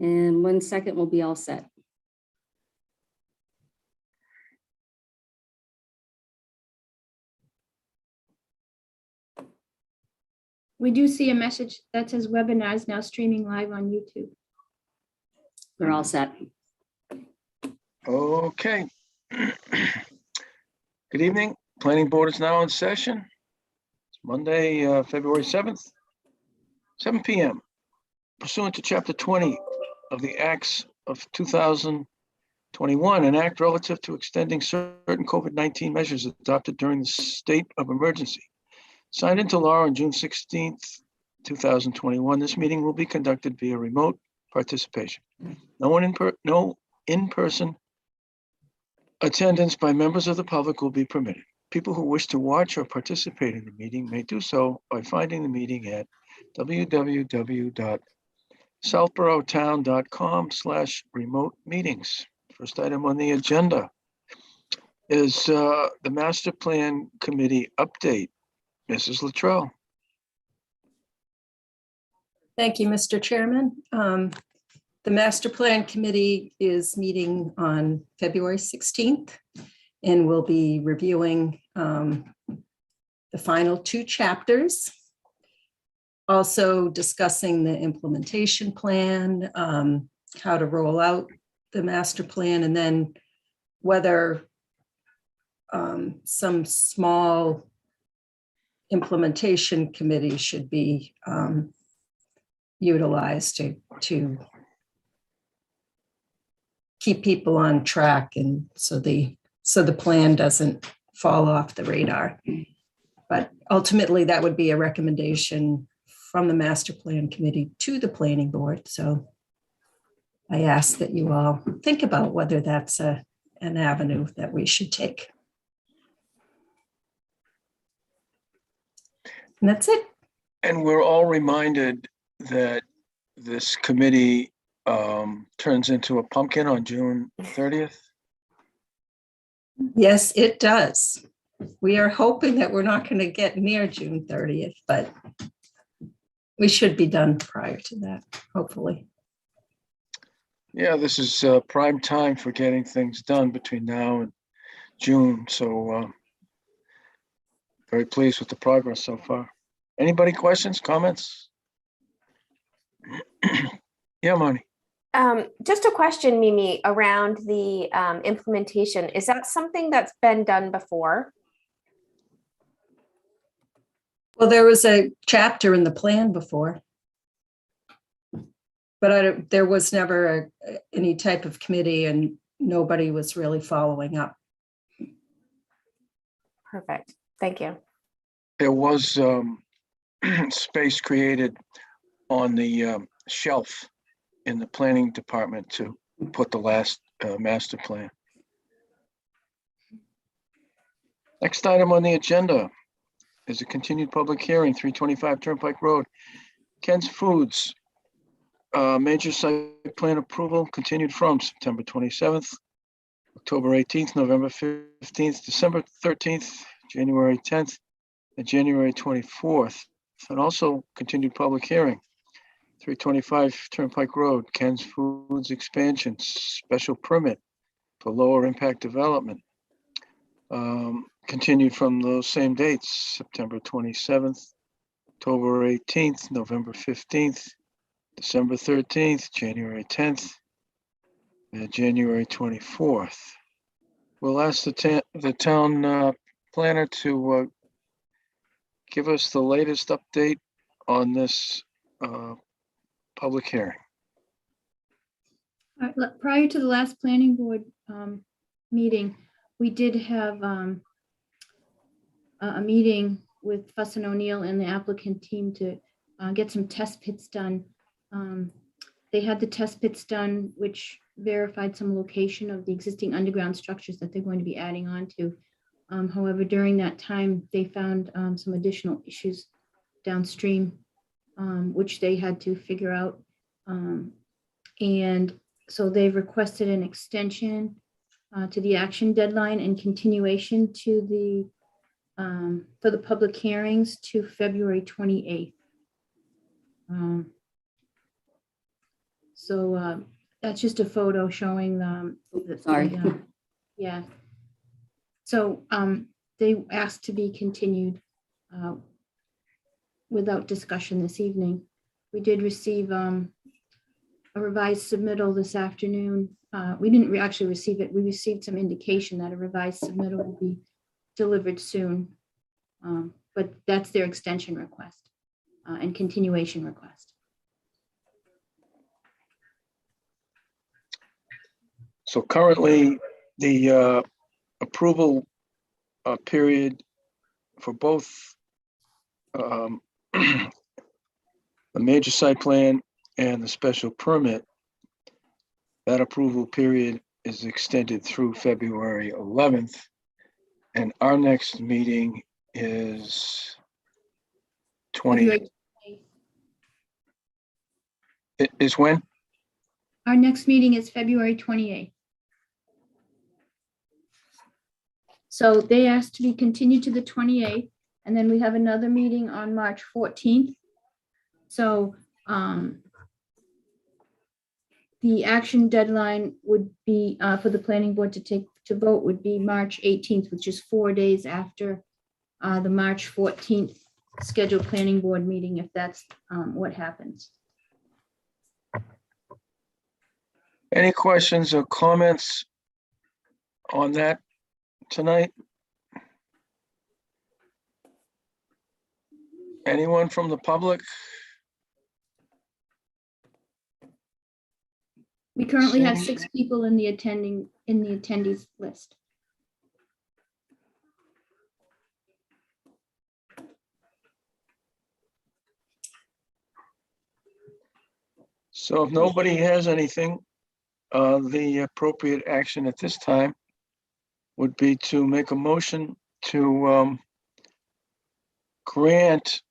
And 1 second, we'll be all set. We do see a message that says webinar is now streaming live on YouTube. We're all set. Okay. Good evening. Planning board is now in session. It's Monday, February 7th, 7 p.m. Pursuant to Chapter 20 of the Acts of 2021, an act relative to extending certain COVID-19 measures adopted during the state of emergency. Signed into law on June 16th, 2021, this meeting will be conducted via remote participation. No in-person attendance by members of the public will be permitted. People who wish to watch or participate in the meeting may do so by finding the meeting at www.southborotown.com/remote meetings. First item on the agenda is the Master Plan Committee update. Mrs. Luttrell. Thank you, Mr. Chairman. The Master Plan Committee is meeting on February 16th and will be reviewing the final 2 chapters. Also discussing the implementation plan, how to roll out the master plan, and then whether some small implementation committee should be utilized to keep people on track, and so the plan doesn't fall off the radar. But ultimately, that would be a recommendation from the master plan committee to the planning board. So I ask that you all think about whether that's an avenue that we should take. And that's it. And we're all reminded that this committee turns into a pumpkin on June 30th. Yes, it does. We are hoping that we're not going to get near June 30th, but we should be done prior to that, hopefully. Yeah, this is prime time for getting things done between now and June. So very pleased with the progress so far. Anybody questions, comments? Yeah, Monty. Just a question, Mimi, around the implementation. Is that something that's been done before? Well, there was a chapter in the plan before, but there was never any type of committee, and nobody was really following up. Perfect. Thank you. There was space created on the shelf in the planning department to put the last master plan. Next item on the agenda is a continued public hearing, 325 Turnpike Road. Ken's Foods, major site plan approval continued from September 27th, October 18th, November 15th, December 13th, January 10th, and January 24th. And also continued public hearing, 325 Turnpike Road, Ken's Foods expansion, special permit for lower impact development. Continued from those same dates, September 27th, October 18th, November 15th, December 13th, January 10th, and January 24th. We'll ask the town planner to give us the latest update on this public hearing. Prior to the last planning board meeting, we did have a meeting with Fuss and O'Neill and the applicant team to get some test pits done. They had the test pits done, which verified some location of the existing underground structures that they're going to be adding on to. However, during that time, they found some additional issues downstream, which they had to figure out. And so they've requested an extension to the action deadline and continuation to the for the public hearings to February 28th. So that's just a photo showing Sorry. yeah. So they asked to be continued without discussion this evening. We did receive a revised submittal this afternoon. We didn't actually receive it. We received some indication that a revised submittal will be delivered soon. But that's their extension request and continuation request. So currently, the approval period for both the major site plan and the special permit, that approval period is extended through February 11th. And our next meeting is 20, February 28th. is when? Our next meeting is February 28th. So they asked to be continued to the 28th, and then we have another meeting on March 14th. So the action deadline would be for the planning board to vote would be March 18th, which is 4 days after the March 14th scheduled planning board meeting, if that's what happens. Any questions or comments on that tonight? Anyone from the public? We currently have Seeing- 6 people in the attendees list. So if nobody has anything, the appropriate action at this time would be to make a motion to grant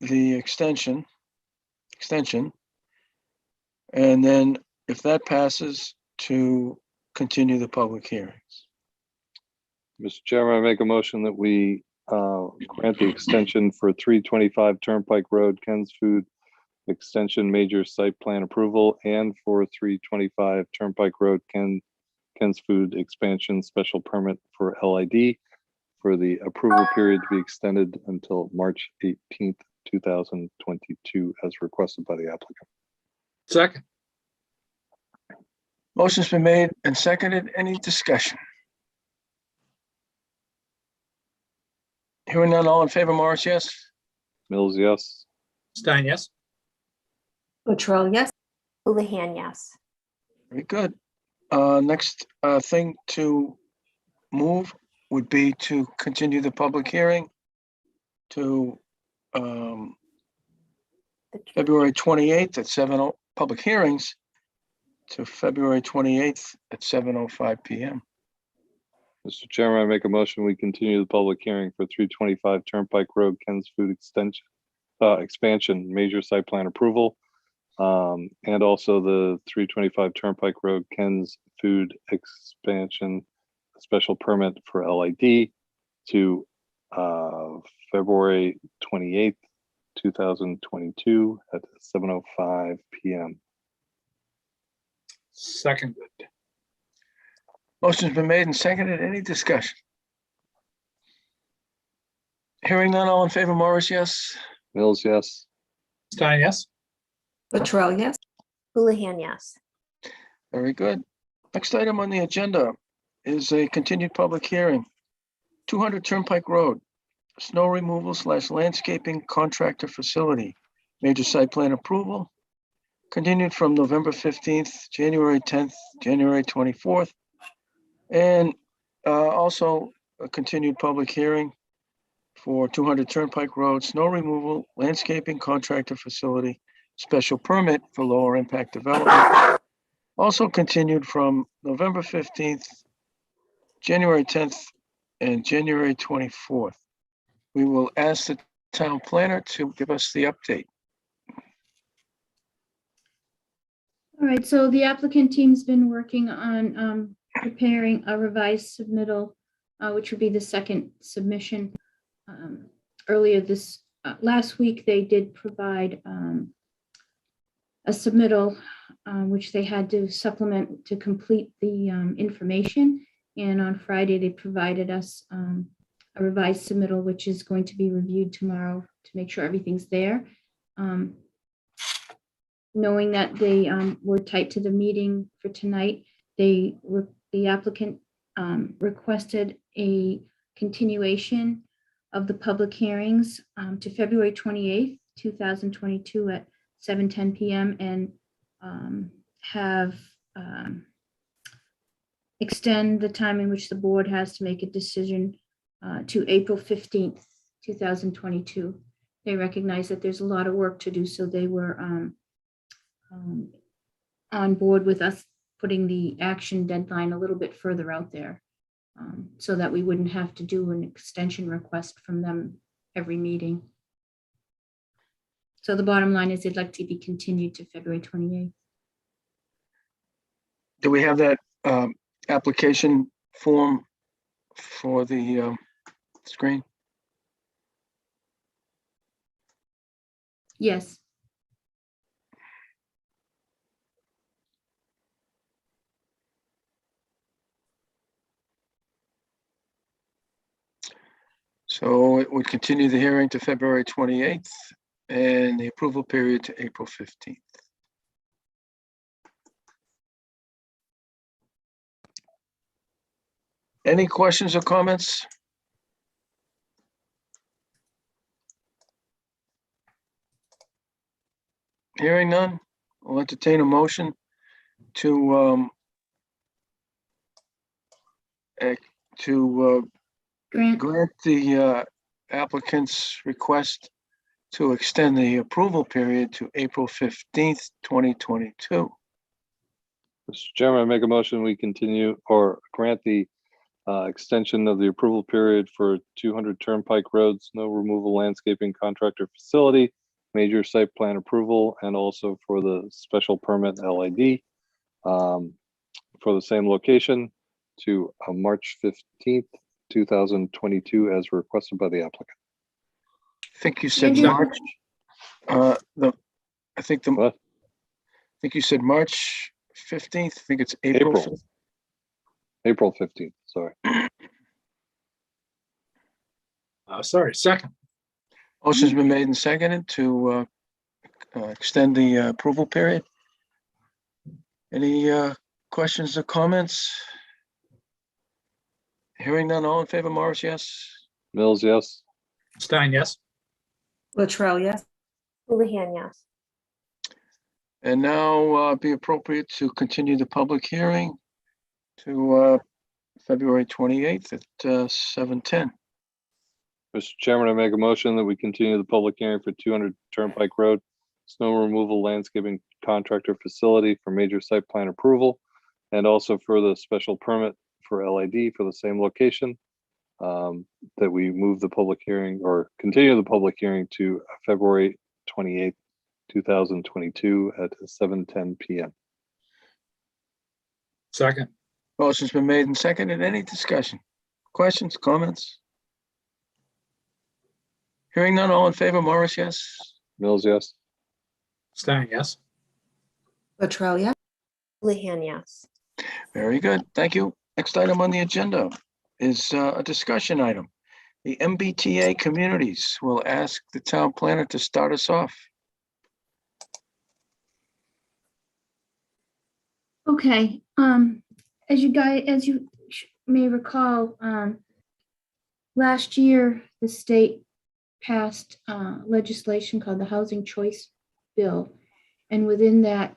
the extension. And then if that passes, to continue the public hearings. Mr. Chairman, I make a motion that we grant the extension for 325 Turnpike Road, Ken's Food Extension Major Site Plan Approval, and for 325 Turnpike Road, Ken's Food Expansion Special Permit for LID for the approval period to be extended until March 18th, 2022, as requested by the applicant. Second. Motion's been made and seconded. Any discussion? Hearing none, all in favor, Morris, yes? Mills, yes. Stein, yes. Latrell, yes. Houlihan, yes. Very good. Next thing to move would be to continue the public hearing to February 28th at 7:00, public hearings to February 28th at 7:05 p.m. Mr. Chairman, I make a motion, we continue the public hearing for 325 Turnpike Road, Ken's Food Expansion Major Site Plan Approval. And also the 325 Turnpike Road, Ken's Food Expansion Special Permit for LID to February 28th, 2022 at 7:05 p.m. Seconded. Motion's been made and seconded. Any discussion? Hearing none, all in favor, Morris, yes? Mills, yes. Stein, yes. Latrell, yes. Houlihan, yes. Very good. Next item on the agenda is a continued public hearing. 200 Turnpike Road, snow removal / landscaping contractor facility, major site plan approval, continued from November 15th, January 10th, January 24th, and also a continued public hearing for 200 Turnpike Road, snow removal, landscaping contractor facility, special permit for lower impact development. Also continued from November 15th, January 10th, and January 24th. We will ask the town planner to give us the update. All right, so the applicant team's been working on preparing a revised submittal, which would be the second submission. Earlier last week, they did provide a submittal which they had to supplement to complete the information. And on Friday, they provided us a revised submittal, which is going to be reviewed tomorrow to make sure everything's there. Knowing that they were tight to the meeting for tonight, the applicant requested a continuation of the public hearings to February 28th, 2022 at 7:10 p.m. and have extend the time in which the board has to make a decision to April 15th, 2022. They recognize that there's a lot of work to do, so they were on board with us putting the action deadline a little bit further out there so that we wouldn't have to do an extension request from them every meeting. So the bottom line is they'd like to be continued to February 28th. Do we have that application form for the screen? Yes. So it would continue the hearing to February 28th and the approval period to April 15th. Any questions or comments? Hearing none, I'll entertain a motion to Grant, grant the applicant's request to extend the approval period to April 15th, 2022. Mr. Chairman, I make a motion, we continue or grant the extension of the approval period for 200 Turnpike Road, snow removal landscaping contractor facility, major site plan approval, and also for the special permit LID for the same location to March 15th, 2022, as requested by the applicant. I think you said Andrew? March. I think you said March 15th. I think it's April. April. 15th. April 15th, sorry. Sorry, second. Motion's been made and seconded to extend the approval period. Any questions or comments? Hearing none, all in favor, Morris, yes? Mills, yes. Stein, yes. Latrell, yes. Houlihan, yes. And now be appropriate to continue the public hearing to February 28th at 7:10. Mr. Chairman, I make a motion that we continue the public hearing for 200 Turnpike Road, snow removal landscaping contractor facility for major site plan approval, and also for the special permit for LID for the same location, that we move the public hearing or continue the public hearing to February 28th, 2022 at 7:10 p.m. Second. Motion's been made and seconded. Any discussion? Questions, comments? Hearing none, all in favor, Morris, yes? Mills, yes. Stein, yes. Latrell, yes. Houlihan, yes. Very good. Thank you. Next item on the agenda is a discussion item. The MBTA communities will ask the town planner to start us off. okay. As you may recall, last year, the state passed legislation called the Housing Choice Bill. And within that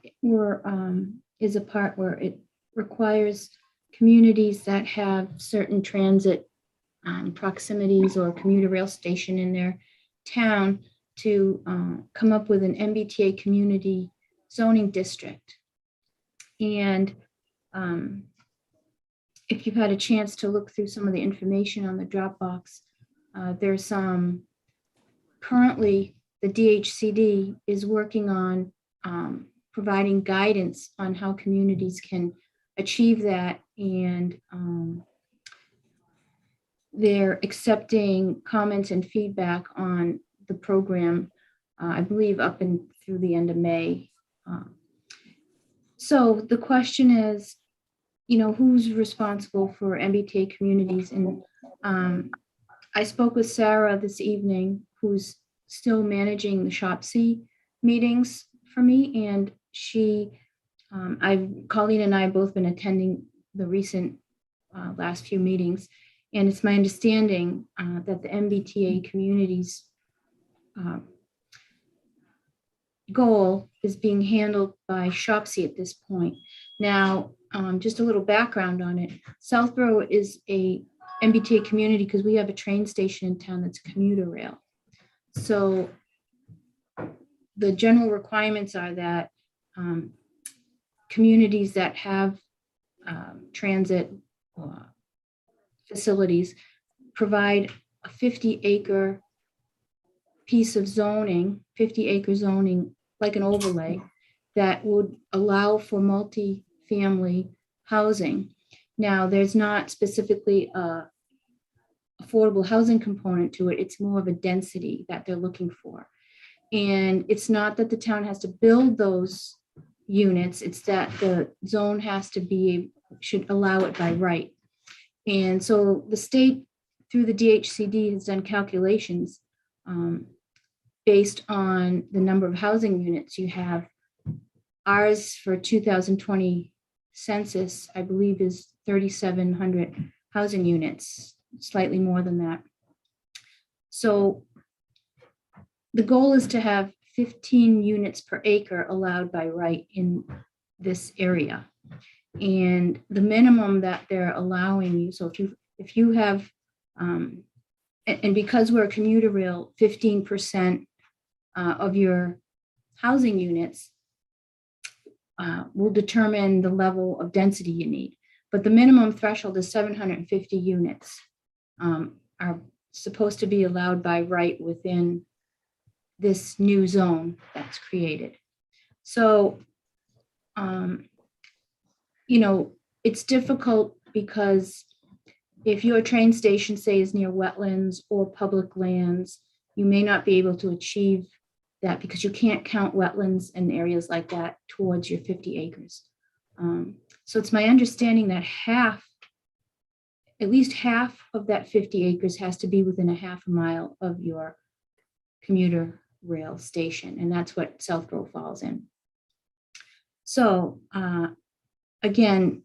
is a part where it requires communities that have certain transit proximities or commuter rail station in their town to come up with an MBTA community zoning district. And if you've had a chance to look through some of the information on the Dropbox, there's currently the DHCD is working on providing guidance on how communities can achieve that, and they're accepting comments and feedback on the program, I believe up and through the end of May. So the question is, who's responsible for MBTA communities? And I spoke with Sarah this evening, who's still managing the SHOPC meetings for me. And Colleen and I have both been attending the recent last few meetings. And it's my understanding that the MBTA communities goal is being handled by SHOPC at this point. Now, just a little background on it. Southboro is a MBTA community because we have a train station in town that's commuter rail. So the general requirements are that communities that have transit facilities provide a 50-acre piece of zoning, 50-acre zoning, like an overlay, that would allow for multi-family housing. Now, there's not specifically a affordable housing component to it. It's more of a density that they're looking for. And it's not that the town has to build those units, it's that the zone should allow it by right. And so the state, through the DHCD, has done calculations based on the number of housing units you have. Ours for 2020 census, I believe, is 3,700 housing units, slightly more than that. So the goal is to have 15 units per acre allowed by right in this area. And the minimum that they're allowing you, so if you have, and because we're a commuter rail, 15% of your housing units will determine the level of density you need. But the minimum threshold is 750 units are supposed to be allowed by right within this new zone that's created. So, it's difficult because if your train station, say, is near wetlands or public lands, you may not be able to achieve that because you can't count wetlands and areas like that towards your 50 acres. So it's my understanding that at least half of that 50 acres has to be within a half a mile of your commuter rail station, and that's what Southboro falls in. So again,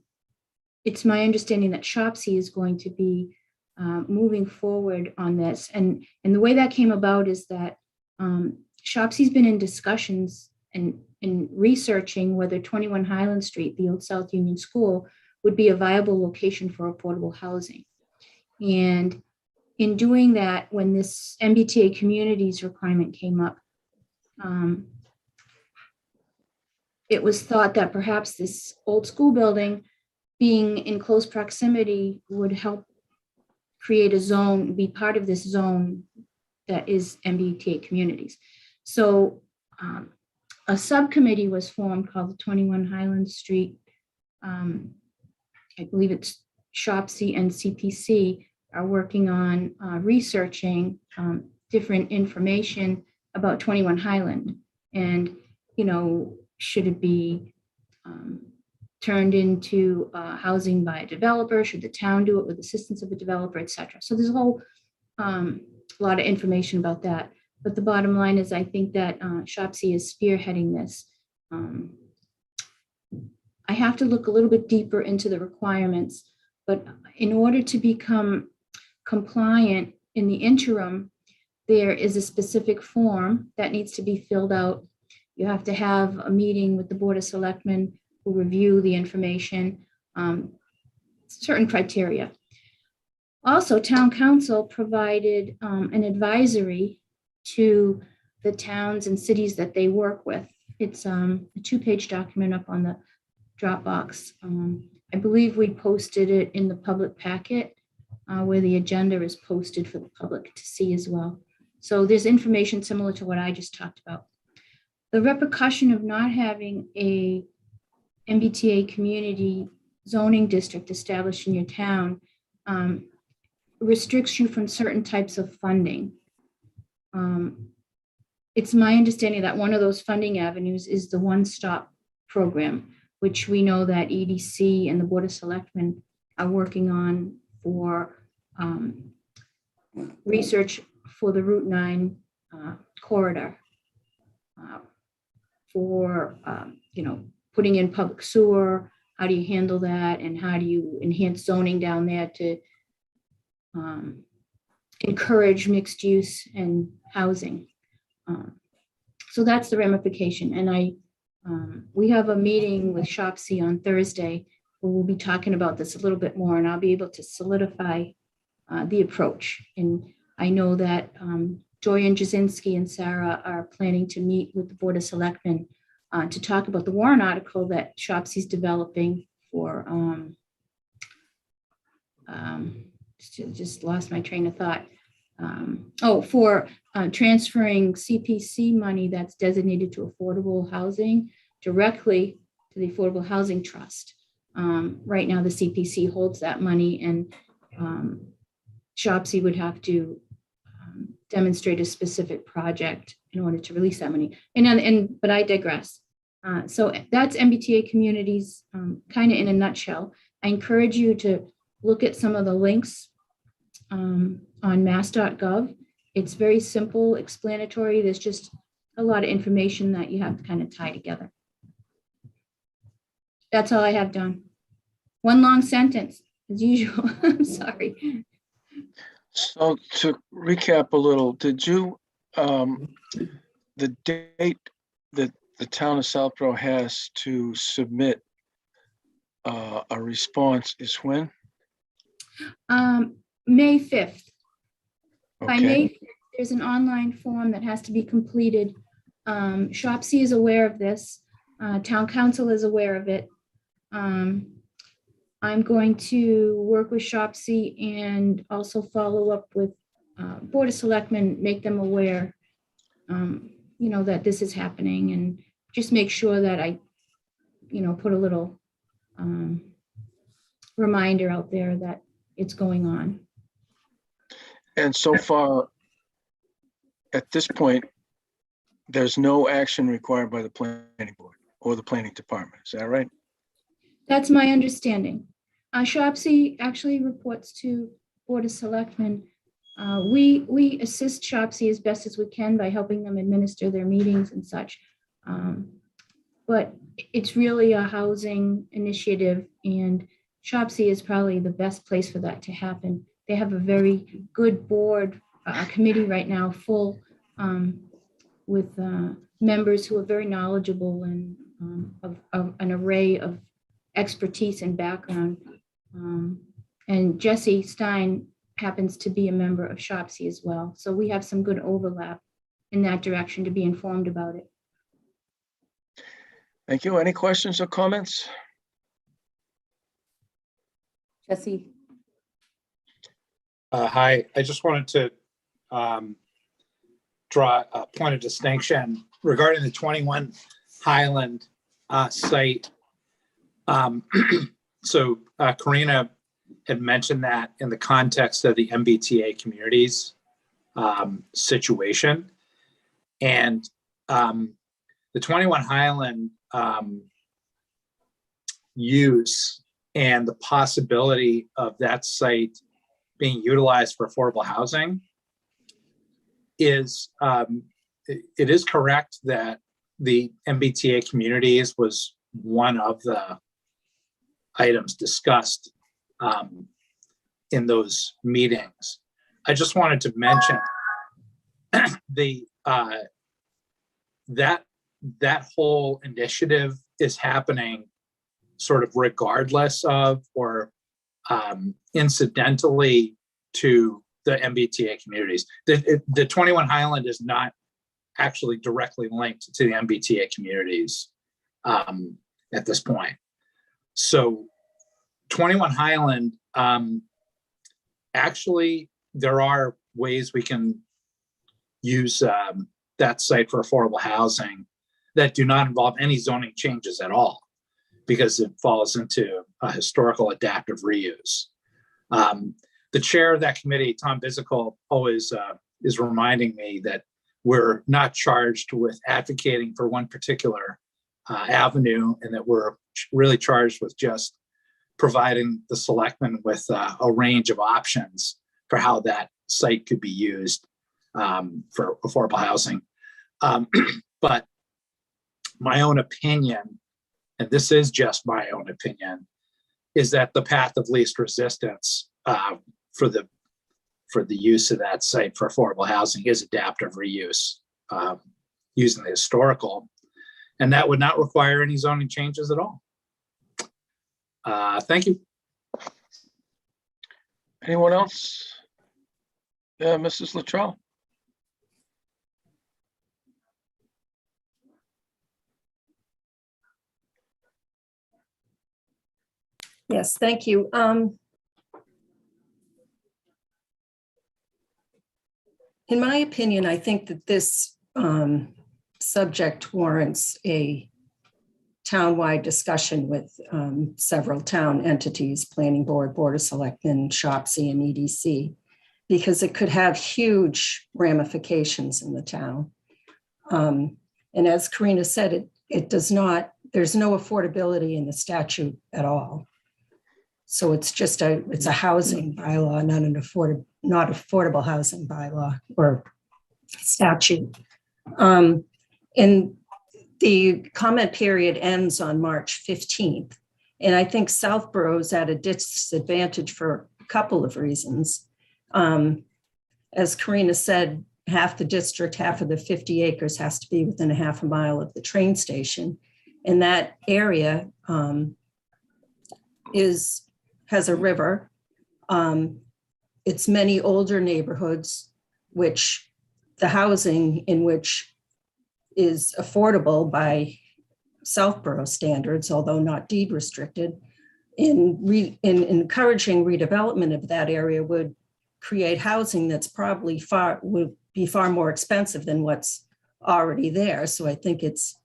it's my understanding that SHOPC is going to be moving forward on this, and the way that came about is that SHOPC's been in discussions and in researching whether 21 Highland Street, the old South Union School, would be a viable location for affordable housing. And in doing that, when this MBTA communities requirement came up, it was thought that perhaps this old school building being in close proximity would help create a zone, be part of this zone that is MBTA communities. So a subcommittee was formed called the 21 Highland Street. I believe it's SHOPC and CPC are working on researching different information about 21 Highland, and should it be turned into housing by a developer? Should the town do it with assistance of a developer, etc.? So there's a whole lot of information about that. But the bottom line is, I think that SHOPC is spearheading this. I have to look a little bit deeper into the requirements, but in order to become compliant in the interim, there is a specific form that needs to be filled out. You have to have a meeting with the Board of Selectmen who review the information, certain criteria. Also, Town Council provided an advisory to the towns and cities that they work with. It's a 2-page document up on the Dropbox. I believe we posted it in the public packet where the agenda is posted for the public to see as well. So there's information similar to what I just talked about. The repercussion of not having a MBTA community zoning district established in your town restricts you from certain types of funding. It's my understanding that one of those funding avenues is the one-stop program, which we know that EDC and the Board of Selectmen are working on for research for the Route 9 corridor, for, putting in public sewer. How do you handle that? And how do you enhance zoning down there to encourage mixed use and housing? So that's the ramification. And we have a meeting with Shopsy on Thursday where we'll be talking about this a little bit more, and I'll be able to solidify the approach. And I know that Joy and Jasinski and Sarah are planning to meet with the Board of Selectmen to talk about the warrant article that Shopsy's developing for, just lost my train of thought. For transferring CPC money that's designated to affordable housing directly to the Affordable Housing Trust. Right now, the CPC holds that money, and Shopsy would have to demonstrate a specific project in order to release that money. But I digress. So that's MBTA communities kind of in a nutshell. I encourage you to look at some of the links on mass.gov. It's very simple, explanatory. There's just a lot of information that you have to kind of tie together. That's all I have, Don. One long sentence, as usual. I'm sorry. So to recap a little, did you, the date that the town of Southboro has to submit a response is when? May 5th. By May Okay, 5th, there's an online form that has to be completed. Shopsy is aware of this. Town council is aware of it. I'm going to work with Shopsy and also follow up with Board of Selectmen, make them aware, that this is happening, and just make sure that I, put a little reminder out there that it's going on. and so far, at this point, there's no action required by the planning board or the planning department, is that right? That's my understanding. Shopsy actually reports to Board of Selectmen. We assist Shopsy as best as we can by helping them administer their meetings and such. But it's really a housing initiative, and Shopsy is probably the best place for that to happen. They have a very good board, committee right now, full with members who are very knowledgeable and of an array of expertise and background. And Jesse Stein happens to be a member of Shopsy as well. So we have some good overlap in that direction to be informed about it. Thank you. Any questions or comments? Jesse, Hi, I just wanted to draw a point of distinction regarding the 21 Highland site. So Karina had mentioned that in the context of the MBTA communities situation. And the 21 Highland use and the possibility of that site being utilized for affordable housing is, it is correct that the MBTA communities was one of the items discussed in those meetings. I just wanted to mention that whole initiative is happening sort of regardless of or incidentally to the MBTA communities. The 21 Highland is not actually directly linked to the MBTA communities at this point. So 21 Highland, actually, there are ways we can use that site for affordable housing that do not involve any zoning changes at all, because it falls into a historical adaptive reuse. The chair of that committee, Tom Bizicle, always is reminding me that we're not charged with advocating for one particular avenue, and that we're really charged with just providing the selectmen with a range of options for how that site could be used for affordable housing. But my own opinion, and this is just my own opinion, is that the path of least resistance for the use of that site for affordable housing is adaptive reuse using the historical, and that would not require any zoning changes at all. Thank you. Anyone else? Yeah, Mrs. Luttrell? Yes, thank you. In my opinion, I think that this subject warrants a townwide discussion with several town entities, Planning Board, Board of Selectmen, SHOPC, and EDC, because it could have huge ramifications in the town. And as Karina said, it does not, there's no affordability in the statute at all. So it's just it's a housing bylaw, not affordable housing bylaw or statute. And the comment period ends on March 15th. And I think Southboro is at a disadvantage for a couple of reasons. As Karina said, half the district, half of the 50 acres has to be within a half a mile of the train station. And that area has a river. It's many older neighborhoods, which the housing in which is affordable by Southboro standards, although not deed restricted, in encouraging redevelopment of that area would create housing that's probably would be far more expensive than what's already there. So I think it's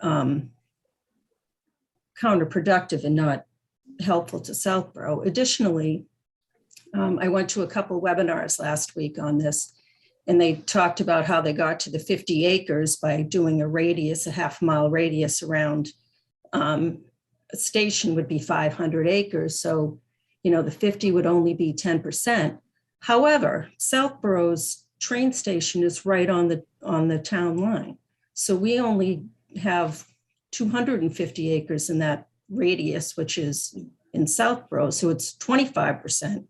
counterproductive and not helpful to Southboro. Additionally, I went to a couple webinars last week on this, and they talked about how they got to the 50 acres by doing a half-mile radius around a station would be 500 acres. So, the 50 would only be 10%. However, Southboro's train station is right on the town line. So we only have 250 acres in that radius, which is in Southboro. So it's 25%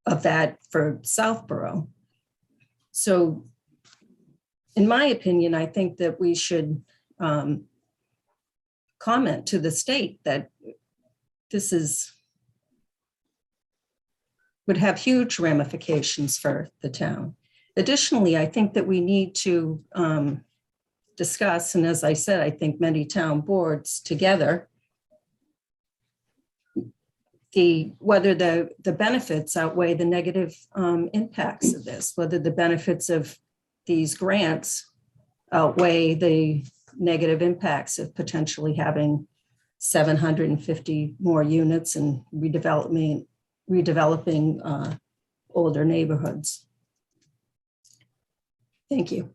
of that for Southboro. So in my opinion, I think that we should comment to the state that this would have huge ramifications for the town. Additionally, I think that we need to discuss, and as I said, I think many town boards together, whether the benefits outweigh the negative impacts of this, whether the benefits of these grants outweigh the negative impacts of potentially having 750 more units and redeveloping older neighborhoods. Thank you.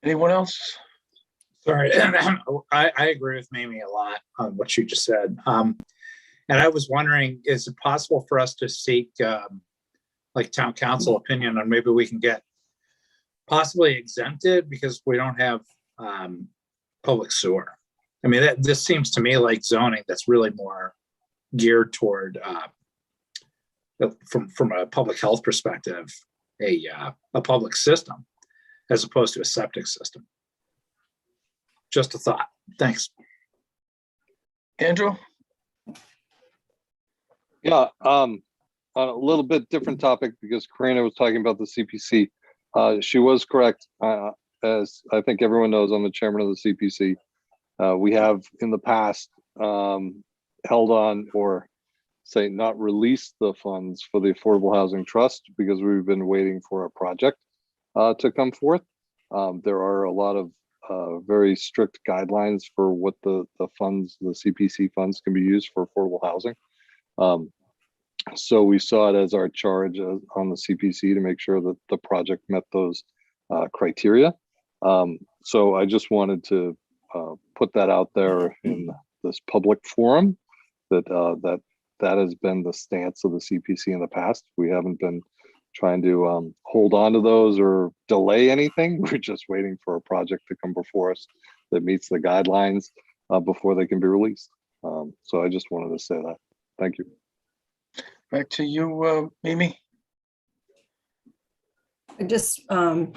Anyone else? Sorry, I agree with Mimi a lot on what you just said. And I was wondering, is it possible for us to seek like town council opinion on maybe we can get possibly exempted because we don't have public sewer? I mean, this seems to me like zoning that's really more geared toward, from a public health perspective, a public system as opposed to a septic system. Just a thought. Thanks. Andrew? Yeah, on a little bit different topic because Karina was talking about the CPC. She was correct. As I think everyone knows, I'm the chairman of the CPC. We have in the past held on or say not released the funds for the Affordable Housing Trust because we've been waiting for a project to come forth. There are a lot of very strict guidelines for what the funds, the CPC funds can be used for affordable housing. So we saw it as our charge on the CPC to make sure that the project met those criteria. So I just wanted to put that out there in this public forum, that that has been the stance of the CPC in the past. We haven't been trying to hold on to those or delay anything. We're just waiting for a project to come before us that meets the guidelines before they can be released. So I just wanted to say that. Thank you. Back to you, Mimi. I just, well,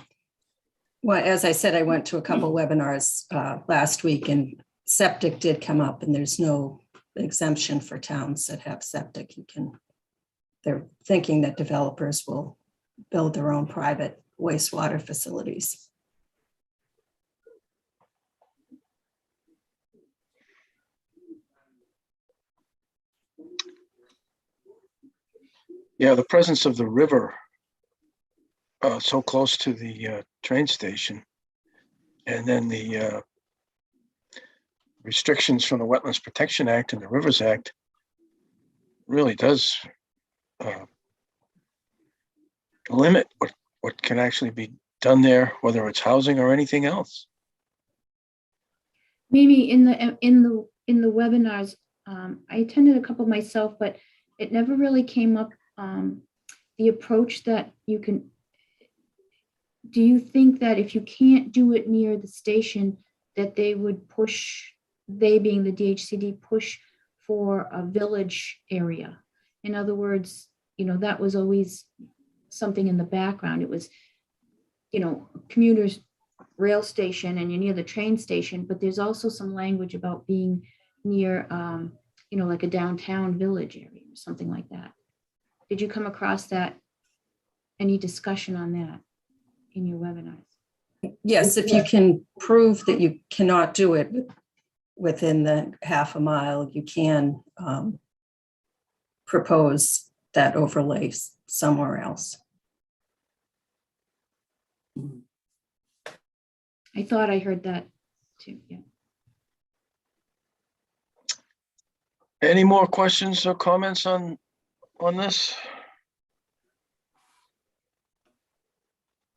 as I said, I went to a couple webinars last week, and septic did come up, and there's no exemption for towns that have septic. They're thinking that developers will build their own private wastewater facilities. Yeah, the presence of the river so close to the train station, and then the restrictions from the Wetlands Protection Act and the Rivers Act really does limit what can actually be done there, whether it's housing or anything else. Mimi, in the webinars, I attended a couple myself, but it never really came up. The approach that you can, do you think that if you can't do it near the station, that they would push, they being the DHCD, push for a village area? In other words, that was always something in the background. It was, commuters rail station and you're near the train station, but there's also some language about being near, like a downtown village area or something like that. Did you come across that? Any discussion on that in your webinars? Yes, if you can prove that you cannot do it within the half a mile, you can propose that overlay somewhere else. I thought I heard that too, yeah. Any more questions or comments on this?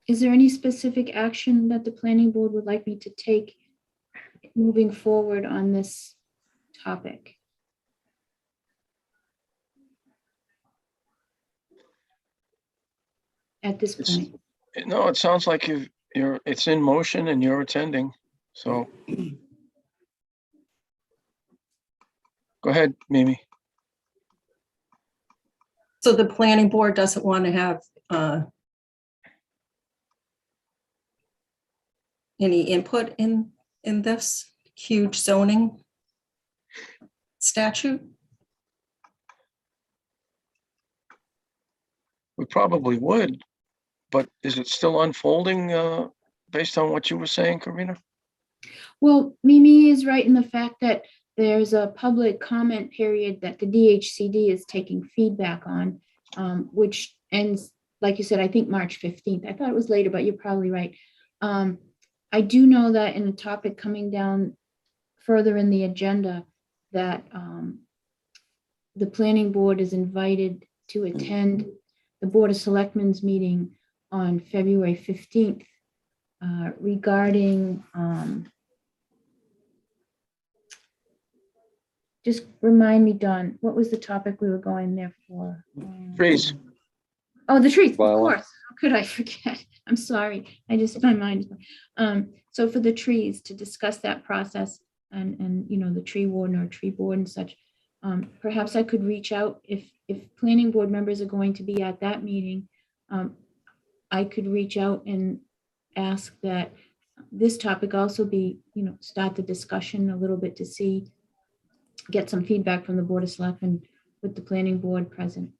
Is there any specific action that the planning board would like me to take moving forward on this topic? At this point? No, it sounds like it's in motion and you're attending. So go ahead, Mimi. So the planning board doesn't want to have any input in this huge zoning statute? We probably would, but is it still unfolding based on what you were saying, Karina? Well, Mimi is right in the fact that there's a public comment period that the DHCD is taking feedback on, which ends, like you said, I think March 15th. I thought it was later, but you're probably right. I do know that in a topic coming down further in the agenda, that the planning board is invited to attend the Board of Selectmen's meeting on February 15th regarding, just remind me, Don, what was the topic we were going there for? Trees. Oh, the trees, of Bylaw. course. How could I forget? I'm sorry. My mind is. So for the trees, to discuss that process and the tree warden or tree board and such, perhaps I could reach out if planning board members are going to be at that meeting. I could reach out and ask that this topic also be, start the discussion a little bit to get some feedback from the Board of Selectmen with the planning board present.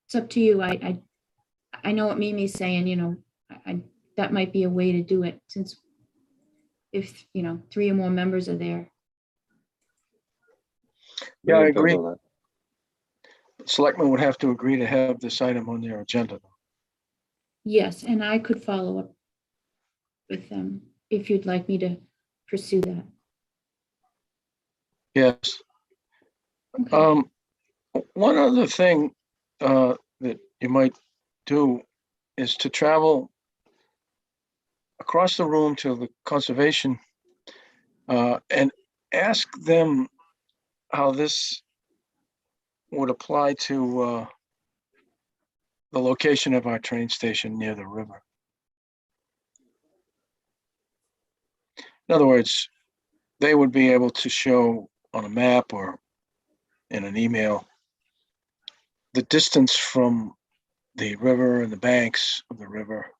It's up to you. I know what Mimi's saying, that might be a way to do it, since if, 3 or more members are there. Yeah, I Really don't agree. know that. Selectmen would have to agree to have this item on their agenda. Yes, and I could follow up with them if you'd like me to pursue that. Yes. Okay. One other thing that you might do is to travel across the room to the conservation and ask them how this would apply to the location of our train station near the river. In other words, they would be able to show on a map or in an email the distance from the river and the banks of the river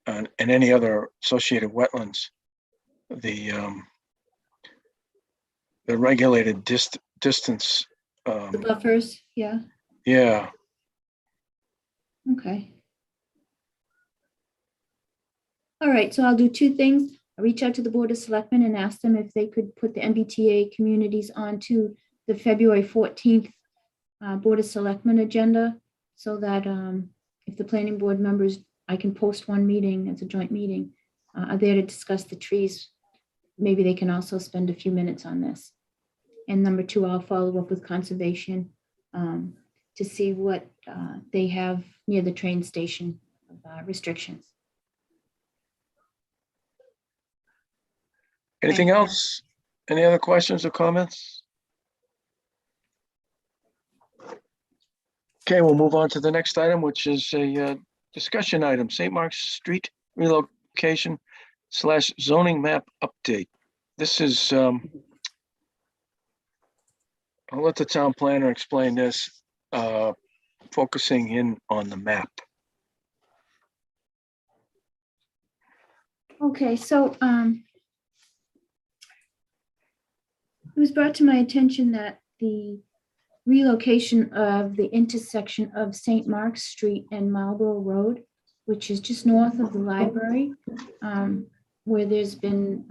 and any other associated wetlands, the regulated distance. The buffers, yeah, Yeah, okay. All right, so I'll do two things. I'll reach out to the Board of Selectmen and ask them if they could put the MBTA communities onto the February 14th Board of Selectmen agenda, so that if the planning board members, I can post one meeting as a joint meeting, are there to discuss the trees. Maybe they can also spend a few minutes on this. And number two, I'll follow up with conservation to see what they have near the train station restrictions. anything Thank you. else? Any other questions or comments? Okay, we'll move on to the next item, which is a discussion item, St. Mark's Street relocation / zoning map update. This is, I'll let the town planner explain this, focusing in on the map. Okay, so it was brought to my attention that the relocation of the intersection of St. Mark's Street and Marlborough Road, which is just north of the library, where there's been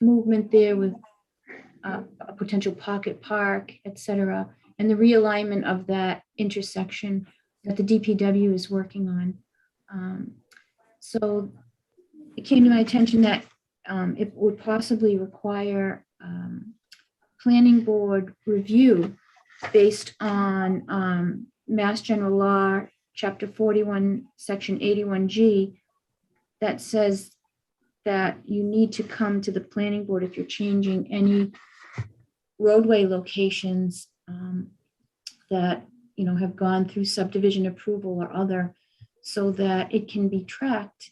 movement there with a potential pocket park, et cetera, and the realignment of that intersection that the DPW is working on. So it came to my attention that it would possibly require planning board review based on Mass General Law, Chapter 41, Section 81G, that says that you need to come to the planning board if you're changing any roadway locations that have gone through subdivision approval or other, so that it can be tracked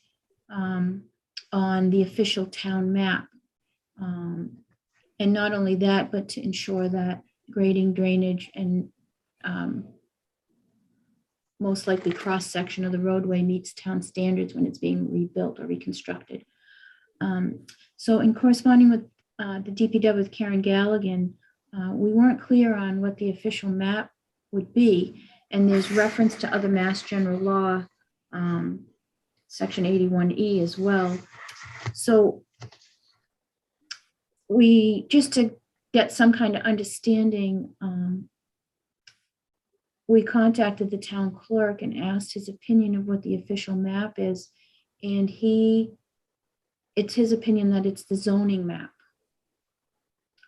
on the official town map. And not only that, but to ensure that grading, drainage, and most likely cross-section of the roadway meets town standards when it's being rebuilt or reconstructed. So in corresponding with the DPW with Karen Galligan, we weren't clear on what the official map would be. And there's reference to other Mass General Law, Section 81E as well. So we, just to get some kind of understanding, we contacted the town clerk and asked his opinion of what the official map is. And it's his opinion that it's the zoning map.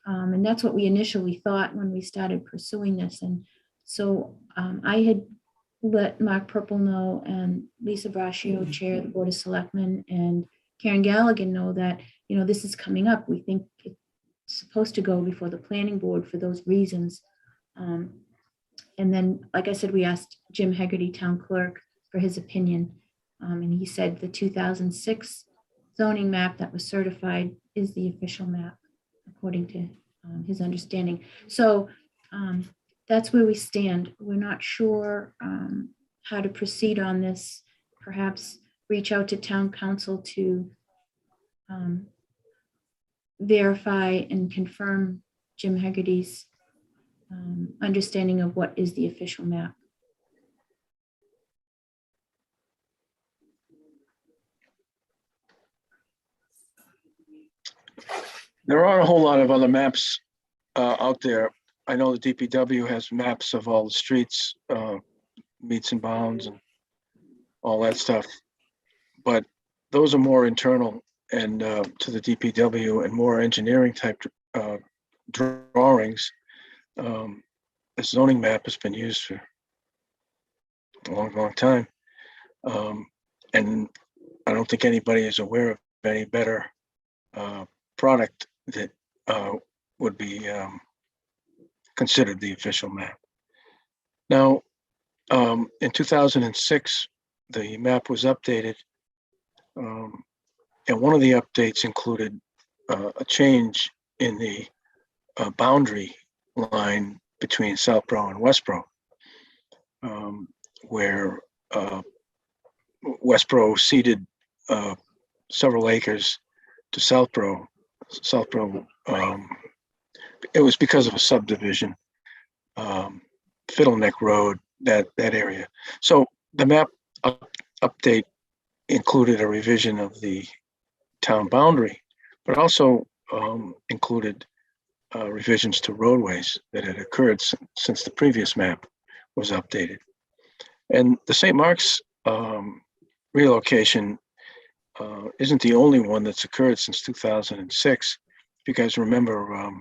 And that's what we initially thought when we started pursuing this. And so I had let Mark Purple know and Lisa Braccio, Chair of the Board of Selectmen, and Karen Galligan know that, this is coming up. We think it's supposed to go before the planning board for those reasons. And then, like I said, we asked Jim Hegarty, town clerk, for his opinion. And he said the 2006 zoning map that was certified is the official map, according to his understanding. So that's where we stand. We're not sure how to proceed on this. Perhaps reach out to town council to verify and confirm Jim Hegarty's understanding of what is the official map. There are a whole lot of other maps out there. I know the DPW has maps of all the streets, meets and bounds and all that stuff. But those are more internal and to the DPW and more engineering type drawings. The zoning map has been used for a long, long time. And I don't think anybody is aware of any better product that would be considered the official map. Now, in 2006, the map was updated, and one of the updates included a change in the boundary line between Southboro and Westboro, where Westboro ceded several acres to Southboro. It was because of a subdivision, Fiddleneck Road, that area. So the map update included a revision of the town boundary, but also included revisions to roadways that had occurred since the previous map was updated. And the St. Mark's relocation isn't the only one that's occurred since 2006. If you guys remember,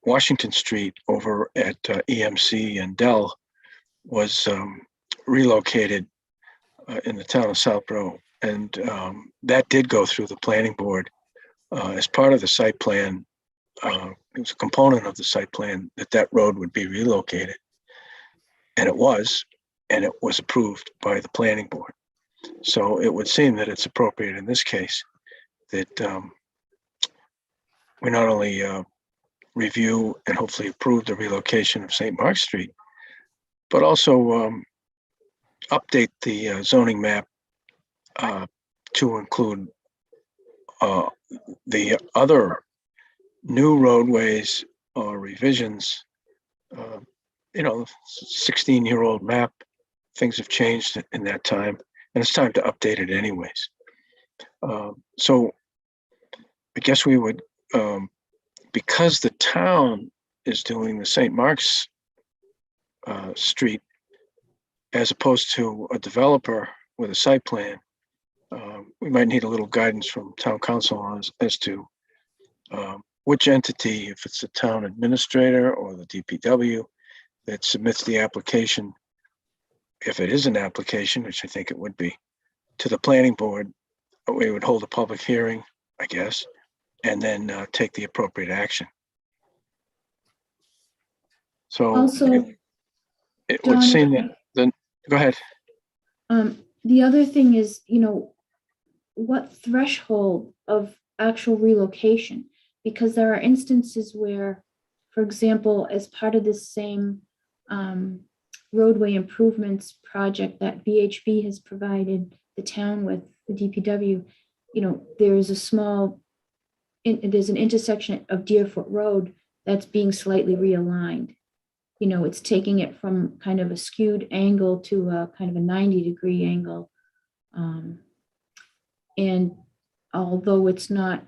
Washington Street over at EMC and Dell was relocated in the town of Southboro, and that did go through the planning board as part of the site plan. It was a component of the site plan that road would be relocated, and it was approved by the planning board. So it would seem that it's appropriate in this case that we not only review and hopefully approve the relocation of St. Mark Street, but also update the zoning map to include the other new roadways or revisions. 16-year-old map, things have changed in that time, and it's time to update it anyways. So I guess we would, because the town is doing the St. Mark's Street, as opposed to a developer with a site plan, we might need a little guidance from town council as to which entity, if it's the town administrator or the DPW, that submits the application, if it is an application, which I think it would be, to the planning board. We would hold a public hearing, I guess, and then take the appropriate action. So Also, it would John, seem that then, go ahead. the other thing is, what threshold of actual relocation? Because there are instances where, for example, as part of this same roadway improvements project that VHB has provided the town with, the DPW, there's an intersection of Deerfoot Road that's being slightly realigned. It's taking it from kind of a skewed angle to a kind of a 90-degree angle. And although it's not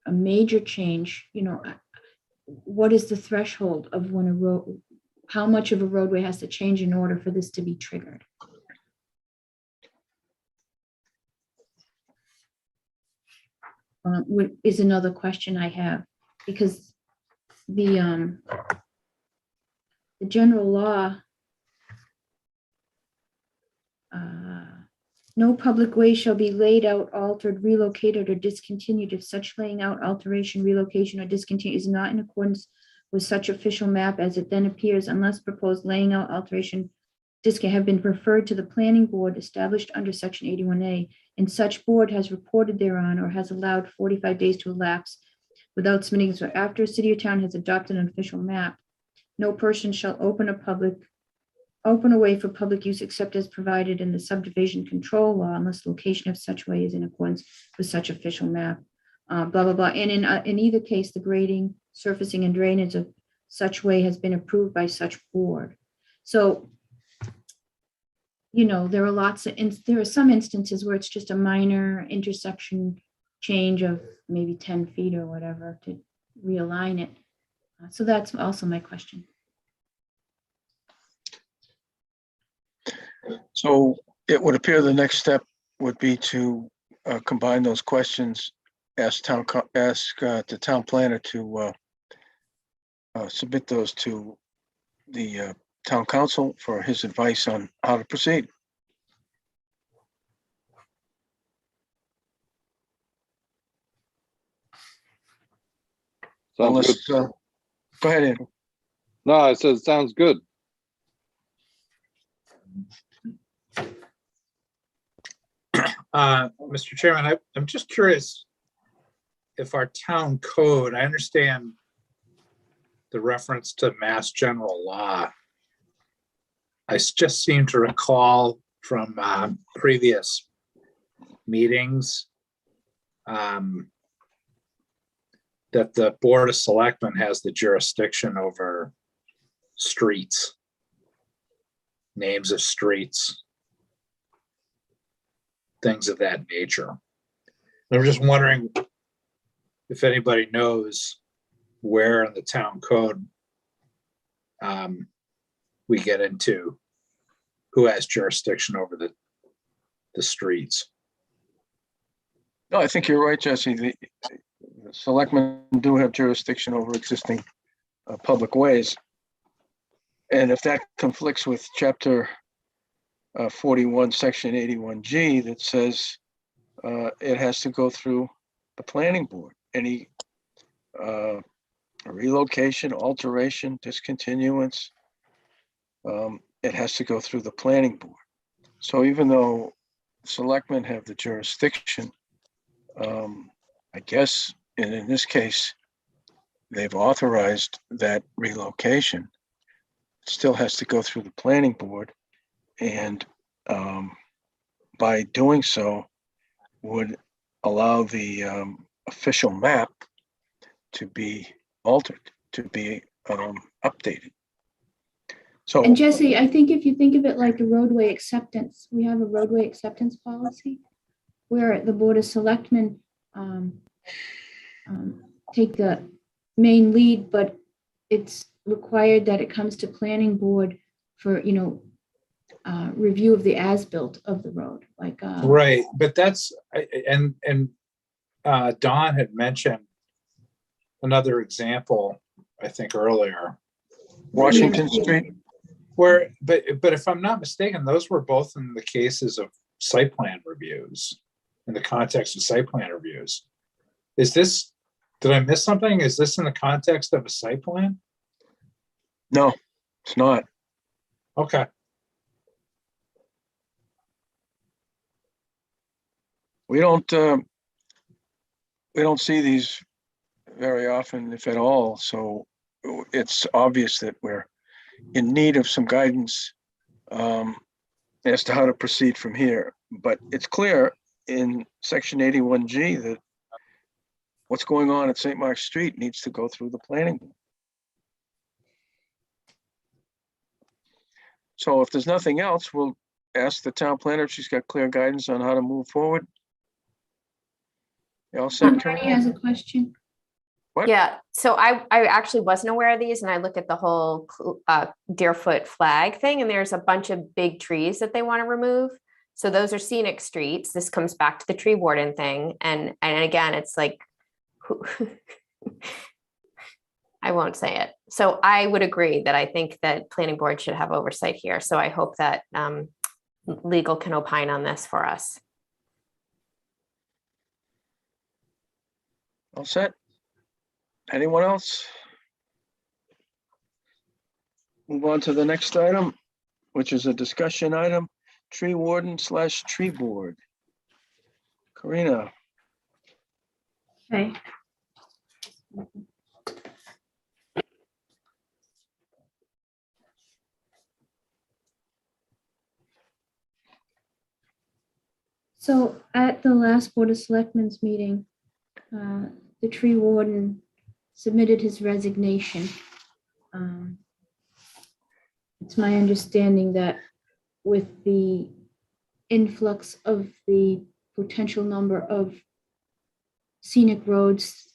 a major change, what is the threshold of when a road, how much of a roadway has to change in order for this to be triggered? Is another question I have, because the general law, no public way shall be laid out, altered, relocated, or discontinued if such laying out, alteration, relocation, or discontinue is not in accordance with such official map as it then appears, unless proposed laying out, alteration, have been referred to the planning board established under section 81A, and such board has reported thereon or has allowed 45 days to elapse without submitting. So after a city or town has adopted an official map, no person shall open a way for public use except as provided in the subdivision control law, unless location of such way is in accordance with such official map, blah, blah, blah. And in either case, the grading, surfacing, and drainage of such way has been approved by such board. So, there are some instances where it's just a minor intersection change of maybe 10 feet or whatever to realign it. So that's also my question. So it would appear the next step would be to combine those questions, ask the town planner to submit those to the town council for his advice on how to proceed. Unless, good. go ahead, Andrew. No, I said, sounds good. Mr. Chairman, I'm just curious if our town code, I understand the reference to Mass General Law. Just seem to recall from previous meetings that the Board of Selectmen has the jurisdiction over streets, names of streets, things of that nature. I'm just wondering if anybody knows where in the town code we get into who has jurisdiction over the streets. No, I think you're right, Jesse. The selectmen do have jurisdiction over existing public ways. And if that conflicts with chapter 41, section 81G, that says it has to go through the planning board. Any relocation, alteration, discontinuance, it has to go through the planning board. So even though selectmen have the jurisdiction, I guess, and in this case, they've authorized that relocation, it still has to go through the planning board. And by doing so, would allow the official map to be altered, to be updated. So, And Jesse, I think if you think of it like a roadway acceptance, we have a roadway acceptance policy where the Board of Selectmen take the main lead, but it's required that it comes to planning board for, review of the as-built of the road, like. Right, but that's, and Don had mentioned another example, I think earlier. Washington Street, Where, but if I'm not mistaken, those were both in the cases of site plan reviews, in the context of site plan reviews. Is this, did I miss something? Is this in the context of a site plan? no, it's not. Okay, We don't see these very often, if at all. So it's obvious that we're in need of some guidance as to how to proceed from here. But it's clear in section 81G that what's going on at St. Mark's Street needs to go through the planning board. So if there's nothing else, we'll ask the town planner if she's got clear guidance on how to move forward. You all set, Marty Karina? has a question. What? Yeah, so I actually wasn't aware of these, and I looked at the whole Deerfoot flag thing, and there's a bunch of big trees that they want to remove. So those are scenic streets. This comes back to the tree warden thing, and again, it's like, I won't say it. So I would agree that I think that planning board should have oversight here. So I hope that legal can opine on this for us. All set? Anyone else? Move on to the next item, which is a discussion item, tree warden / tree board. Karina, Okay. So at the last Board of Selectmen's meeting, the tree warden submitted his resignation. It's my understanding that with the influx of the potential number of scenic roads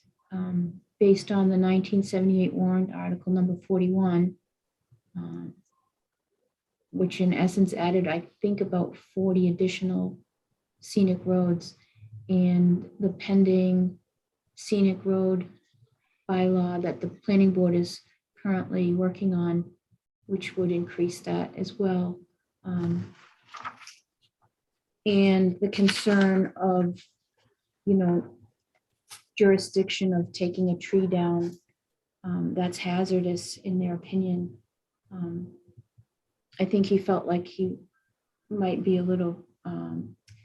based on the 1978 warrant article number 41, which in essence added, I think, about 40 additional scenic roads, and the pending scenic road bylaw that the planning board is currently working on, which would increase that as well. And the concern of, jurisdiction of taking a tree down that's hazardous in their opinion. I think he felt like he might be a little,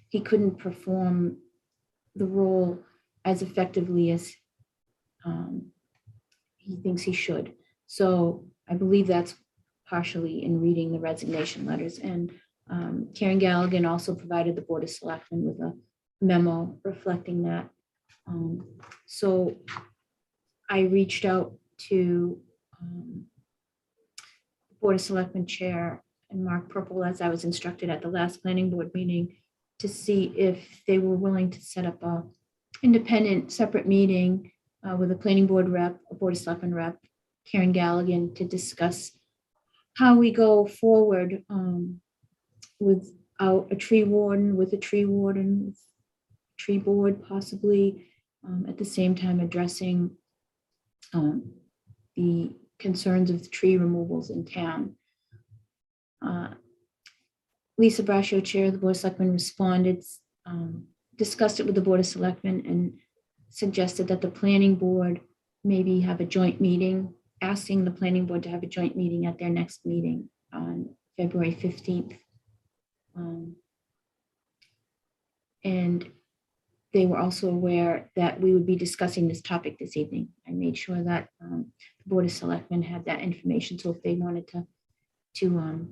he couldn't perform the role as effectively as he thinks he should. So I believe that's partially in reading the resignation letters. And Karen Galligan also provided the Board of Selectmen with a memo reflecting that. So I reached out to Board of Selectmen Chair and Mark Purple, as I was instructed at the last planning board meeting, to see if they were willing to set up a independent separate meeting with a planning board rep, a Board of Selectmen rep, Karen Galligan, to discuss how we go forward without a tree warden, with a tree warden, with tree board possibly, at the same time addressing the concerns of the tree removals in town. Lisa Brascio, Chair of the Board of Selectmen, responded, discussed it with the Board of Selectmen, and suggested that the planning board maybe have a joint meeting, asking the planning board to have a joint meeting at their next meeting on February 15th. And they were also aware that we would be discussing this topic this evening. I made sure that the Board of Selectmen had that information, so if they wanted to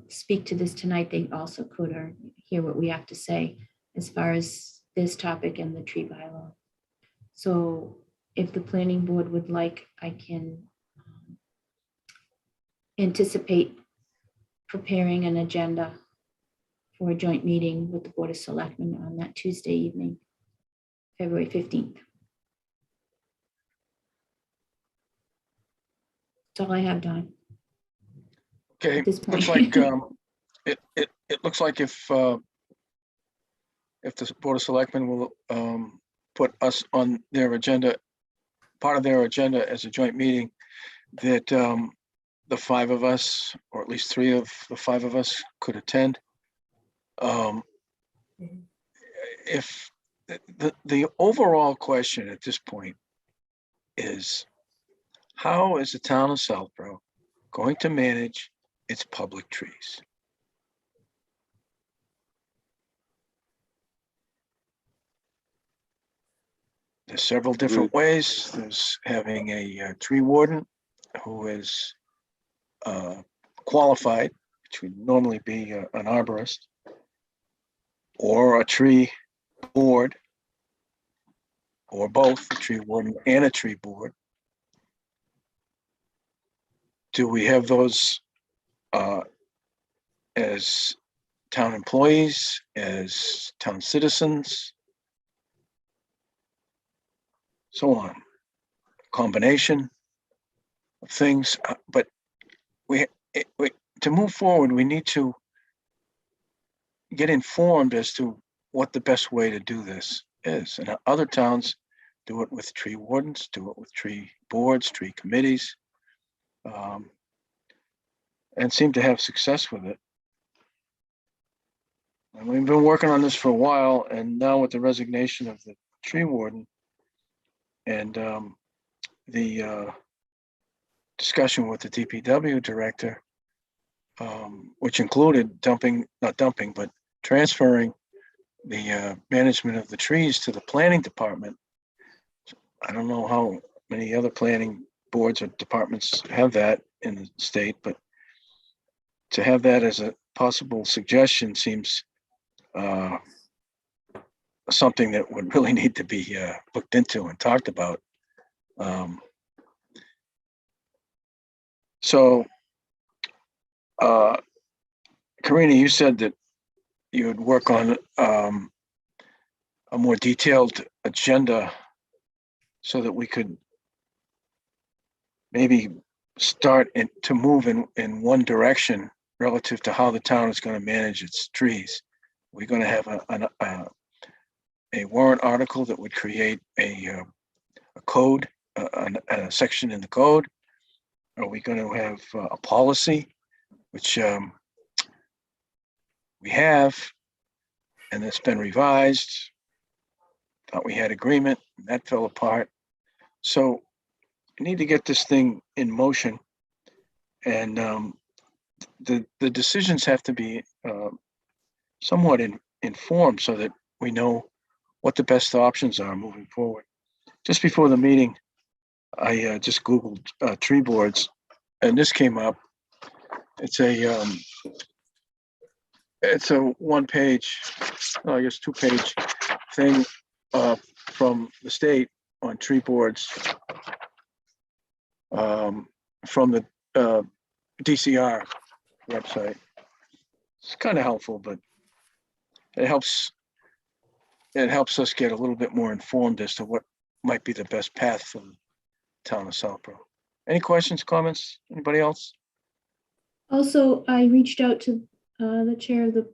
speak to this tonight, they also could, or hear what we have to say as far as this topic and the tree bylaw. So if the planning board would like, I can anticipate preparing an agenda for a joint meeting with the Board of Selectmen on that Tuesday evening, February 15th. That's all I have, Don. Okay, At this point. looks like it looks like if the Board of Selectmen will put us on their agenda, part of their agenda as a joint meeting, that the five of us, or at least three of the five of us, could attend. If the overall question at this point is, how is the town of Southboro going to manage its public trees? There's several different ways. There's having a tree warden who is qualified, which would normally be an arborist, or a tree board, or both, a tree warden and a tree board. Do we have those as town employees, as town citizens, so on? Combination of things, but to move forward, we need to get informed as to what the best way to do this is. And other towns do it with tree wardens, do it with tree boards, tree committees, and seem to have success with it. And we've been working on this for a while, and now with the resignation of the tree warden and the discussion with the DPW director, which included not dumping, but transferring the management of the trees to the planning department. I don't know how many other planning boards or departments have that in the state, but to have that as a possible suggestion seems something that would really need to be looked into and talked about. So, Karina, you said that you would work on a more detailed agenda so that we could maybe start to move in one direction relative to how the town is going to manage its trees. We're going to have a warrant article that would create a code, a section in the code. Are we going to have a policy, which we have, and it's been revised? Thought we had agreement, and that fell apart. So need to get this thing in motion. And the decisions have to be somewhat informed so that we know what the best options are moving forward. Just before the meeting, I just Googled tree boards, and this came up. It's a 1 page, I guess 2 page thing from the state on tree boards from the DCR website. It's kind of helpful, but it helps us get a little bit more informed as to what might be the best path for the town of Southboro. Any questions, comments? Anybody else? Also, I reached out to the chair of the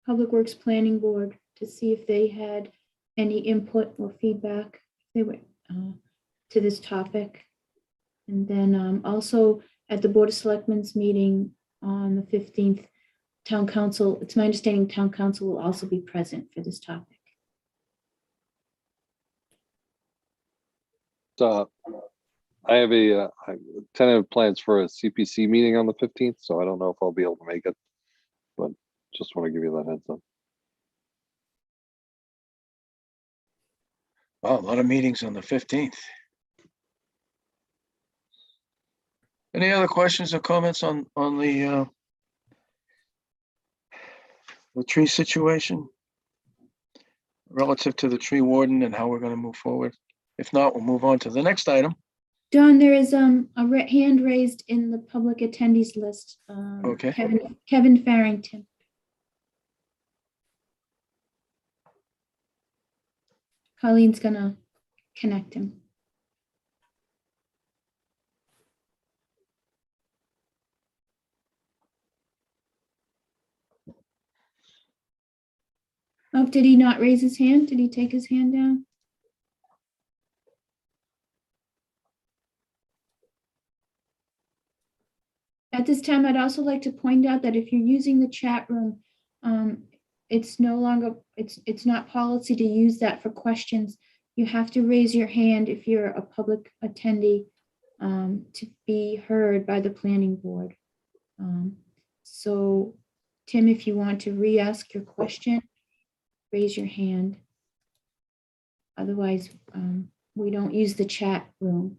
Public Works Planning Board to see if they had any input or feedback they were to this topic. And then also at the Board of Selectmen's meeting on the 15th, Town Council, it's my understanding Town Council will also be present for this topic. I have a tentative plans for a CPC meeting on the 15th, so I don't know if I'll be able to make it, but just want to give you that heads up. Wow, a lot of meetings on the 15th. Any other questions or comments on the tree situation relative to the tree warden and how we're going to move forward? If not, we'll move on to the next item. Don, there is a hand raised in the public attendees list. Okay. Kevin Farrington. Colleen's gonna connect him. Oh, did he not raise his hand? Did he take his hand down? At this time, I'd also like to point out that if you're using the chat room, it's no longer, it's not policy to use that for questions. You have to raise your hand if you're a public attendee to be heard by the planning board. So Tim, if you want to re-ask your question, raise your hand. Otherwise, we don't use the chat room.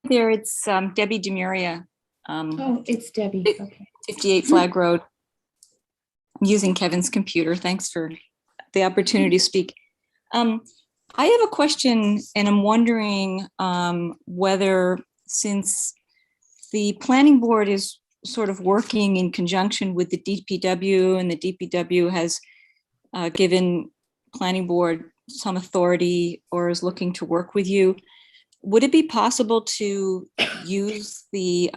There, it's Debbie Demuria, Oh, it's Debbie. Okay. 58 Flag Road. I'm using Kevin's computer. Thanks for the opportunity to speak. I have a question, and I'm wondering whether, since the planning board is sort of working in conjunction with the DPW, and the DPW has given planning board some authority or is looking to work with you, would it be possible to use the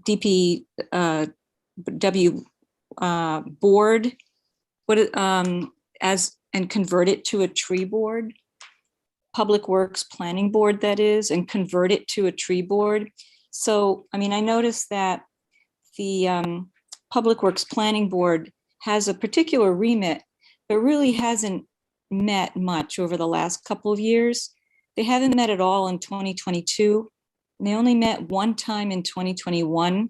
DPW board and convert it to a tree board? Public Works Planning Board, that is, and convert it to a tree board. So, I mean, I noticed that the Public Works Planning Board has a particular remit, but really hasn't met much over the last couple of years. They haven't met at all in 2022. And they only met one time in 2021.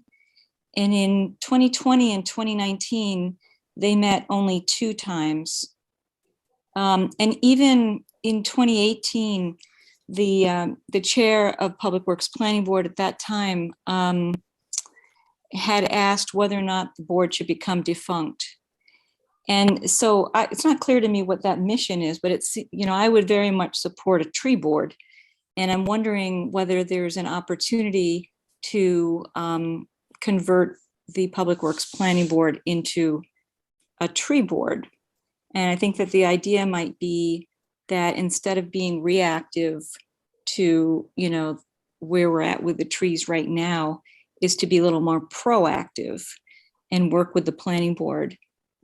And in 2020 and 2019, they met only 2 times. And even in 2018, the chair of Public Works Planning Board at that time had asked whether or not the board should become defunct. And so it's not clear to me what that mission is, but it's, you know, I would very much support a tree board. And I'm wondering whether there's an opportunity to convert the Public Works Planning Board into a tree board. And I think that the idea might be that instead of being reactive to, you know, where we're at with the trees right now, is to be a little more proactive and work with the planning board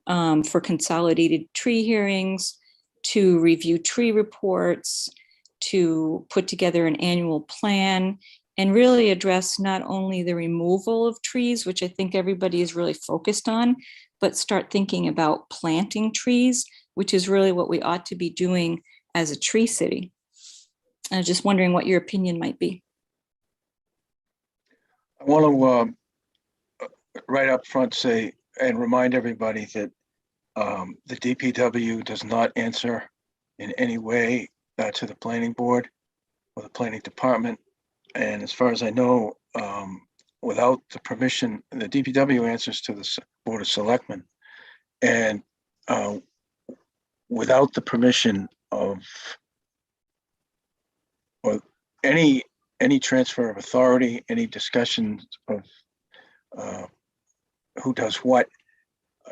for consolidated tree hearings, to review tree reports, to put together an annual plan, and really address not only the removal of trees, which I think everybody is really focused on, but start thinking about planting trees, which is really what we ought to be doing as a tree city. I was just wondering what your opinion might be. I want to right up front say and remind everybody that the DPW does not answer in any way to the planning board or the planning department. And as far as I know, without the permission, the DPW answers to the Board of Selectmen. And without the permission of or any transfer of authority, any discussion of who does what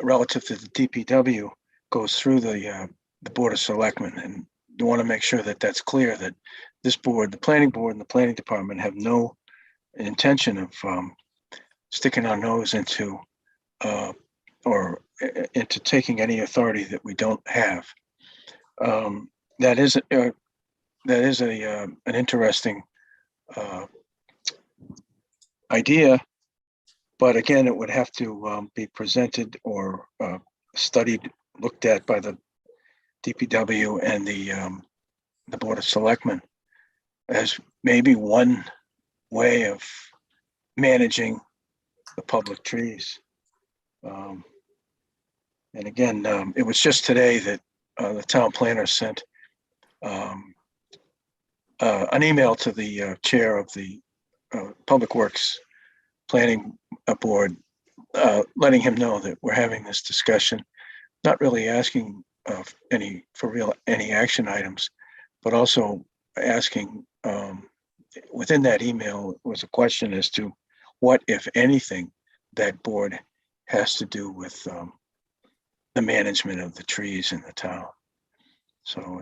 relative to the DPW goes through the Board of Selectmen. And you want to make sure that that's clear, that this board, the planning board and the planning department have no intention of sticking our nose into or into taking any authority that we don't have. That is an interesting idea, but again, it would have to be presented or studied, looked at by the DPW and the Board of Selectmen as maybe one way of managing the public trees. And again, it was just today that the town planner sent an email to the chair of the Public Works Planning Board, letting him know that we're having this discussion, not really asking any action items, but also asking within that email was a question as to what, if anything, that board has to do with the management of the trees in the town. So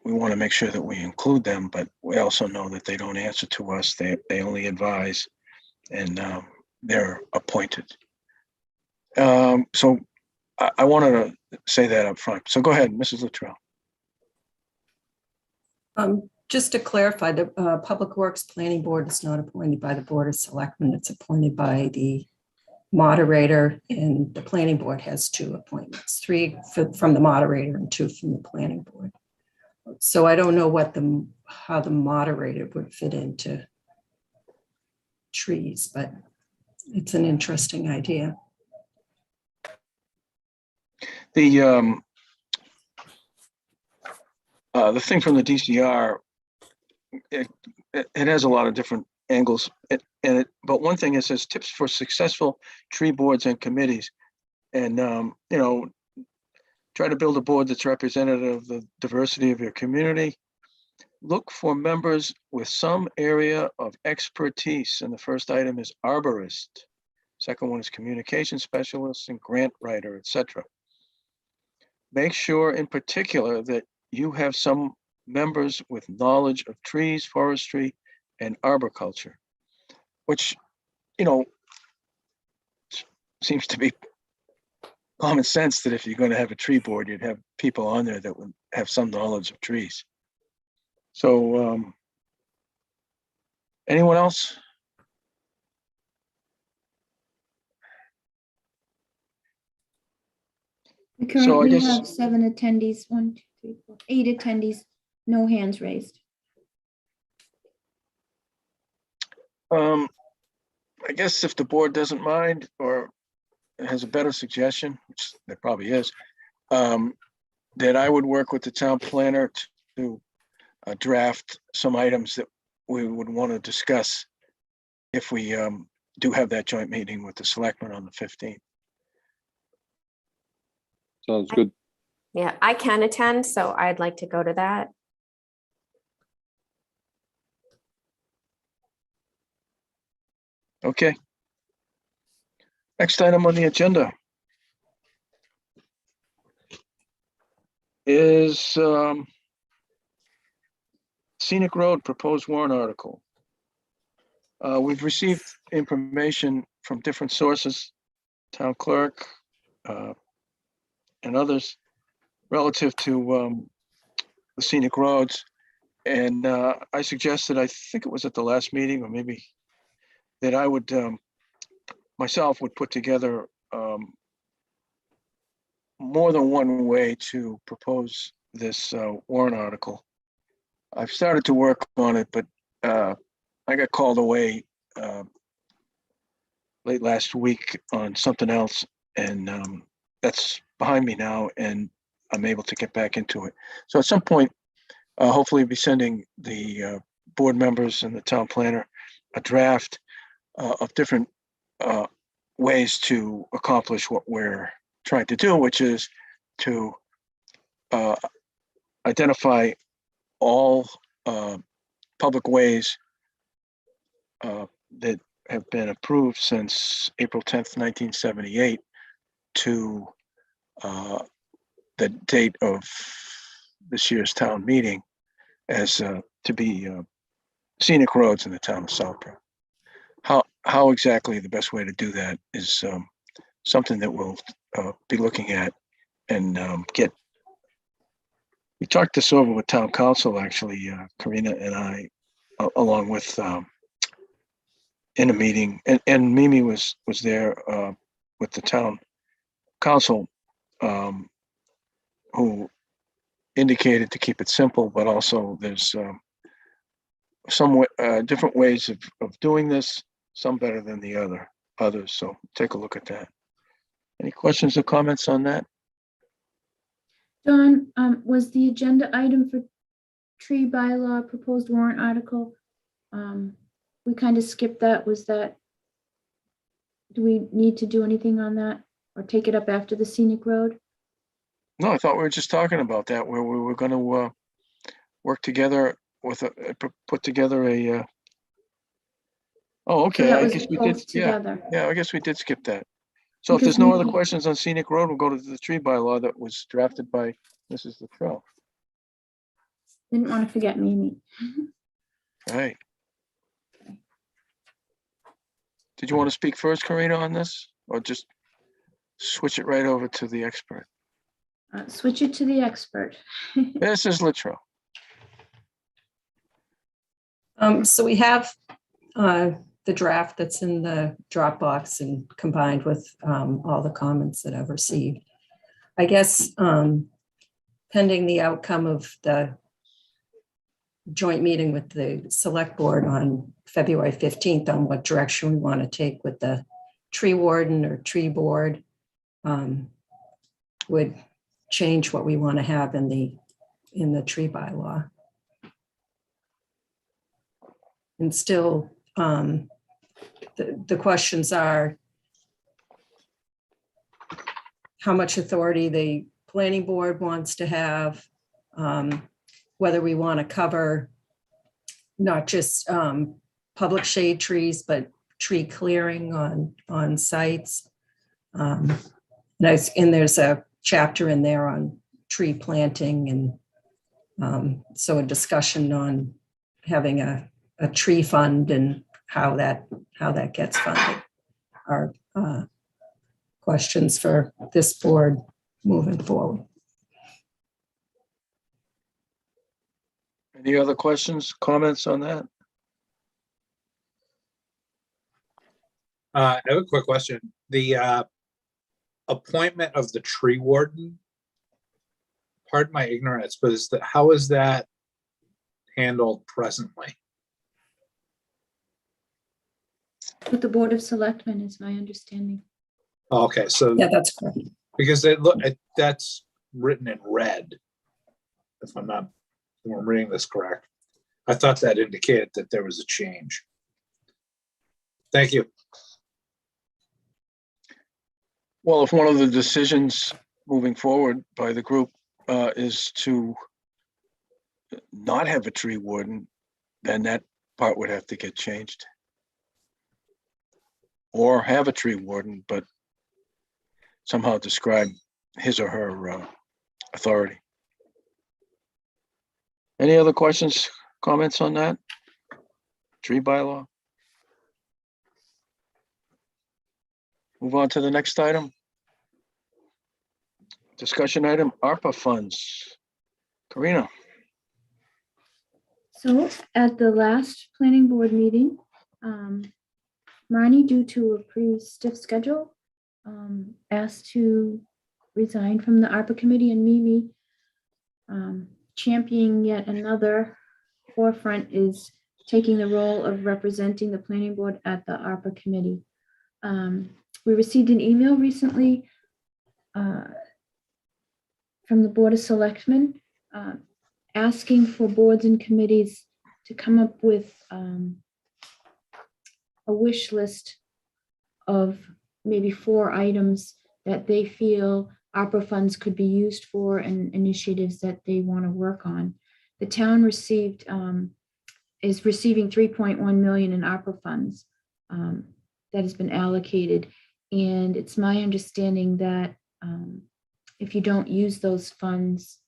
we want to make sure that we include them, but we also know that they don't answer to us. They only advise, and they're appointed. So I wanted to say that up front. So go ahead, Mrs. Luttrell. Just to clarify, the Public Works Planning Board is not appointed by the Board of Selectmen. It's appointed by the moderator, and the planning board has 2 appointments, 3 from the moderator and 2 from the planning board. So I don't know how the moderator would fit into trees, but it's an interesting idea. The thing from the DCR, it has a lot of different angles, but one thing it says tips for successful tree boards and committees, and try to build a board that's representative of the diversity of your community. Look for members with some area of expertise, and the first item is arborist. Second one is communication specialist and grant writer, etc. Make sure in particular that you have some members with knowledge of trees, forestry, and arboriculture, which, seems to be common sense that if you're going to have a tree board, you'd have people on there that would have some knowledge of trees. So, anyone else? We So I currently guess- have 7 attendees, 1, 2, 3, 4, 8 attendees, no hands raised. I guess if the board doesn't mind or has a better suggestion, which there probably is, that I would work with the town planner to draft some items that we would want to discuss if we do have that joint meeting with the selectmen on the 15th. Sounds good. Yeah, I can attend, so I'd like to go to that. Okay. Next item on the agenda is Scenic Road proposed warrant article. We've received information from different sources, town clerk and others, relative to the scenic roads. And I suggested, I think it was at the last meeting, or maybe that I would myself would put together more than one way to propose this warrant article. I've started to work on it, but I got called away late last week on something else, and that's behind me now, and I'm able to get back into it. So at some point, hopefully be sending the board members and the town planner a draft of different ways to accomplish what we're trying to do, which is to identify all public ways that have been approved since April 10th, 1978 to the date of this year's town meeting as to be scenic roads in the town of Southboro. How exactly the best way to do that is something that we'll be looking at and get. We talked this over with town council, actually, Karina and I, along with in a meeting, and Mimi was there with the town council, who indicated to keep it simple, but also there's some different ways of doing this, some better than the others. So take a look at that. Any questions or comments on that? Don, was the agenda item for tree bylaw proposed warrant article? We kind of skipped that. Do we need to do anything on that or take it up after the scenic road? No, I thought we were just talking about that, where we were going to work together with put together a. Oh, So okay. that I was guess we did. both Yeah, together. yeah. I guess we did skip that. So if Because there's no other Mimi- questions on scenic road, we'll go to the tree bylaw that was drafted by Mrs. Latrell. Didn't want to forget Mimi. All right. Did you want to speak first, Karina, on this, or just switch it right over to the expert? Switch it to the expert. This is Latrell. So we have the draft that's in the Dropbox and combined with all the comments that I've received. I guess pending the outcome of the joint meeting with the select board on February 15th on what direction we want to take with the tree warden or tree board would change what we want to have in the tree bylaw. And still, the questions are how much authority the planning board wants to have, whether we want to cover not just public shade trees, but tree clearing on sites. And there's a chapter in there on tree planting, and so a discussion on having a tree fund and how that gets funded are questions for this board moving forward. Any other questions, comments on that? I have a quick question. The appointment of the tree warden, pardon my ignorance, but how is that handled presently? With the Board of Selectmen is my understanding. Okay, so Yeah, that's correct. because that's written in red, if I'm reading this correct. I thought that indicated that there was a change. Thank you. Well, if one of the decisions moving forward by the group is to not have a tree warden, then that part would have to get changed. Or have a tree warden, but somehow describe his or her authority. Any other questions, comments on that? Tree bylaw? Move on to the next item. Discussion item, ARPA funds. Karina. So at the last planning board meeting, Marnie, due to a pretty stiff schedule, asked to resign from the ARPA committee, and Mimi championing yet another forefront is taking the role of representing the planning board at the ARPA committee. We received an email recently from the Board of Selectmen asking for boards and committees to come up with a wish list of maybe 4 items that they feel ARPA funds could be used for and initiatives that they want to work on. The town is receiving 3.1 million in ARPA funds that has been allocated. And it's my understanding that if you don't use those funds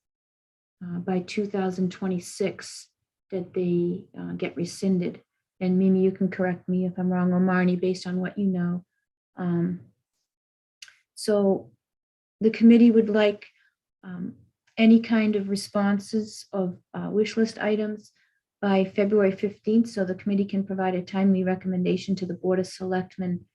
by 2026, that they get rescinded. And Mimi, you can correct me if I'm wrong, or Marnie, based on what you know. So the committee would like any kind of responses of wish list items by February 15th, so the committee can provide a timely recommendation to the Board of Selectmen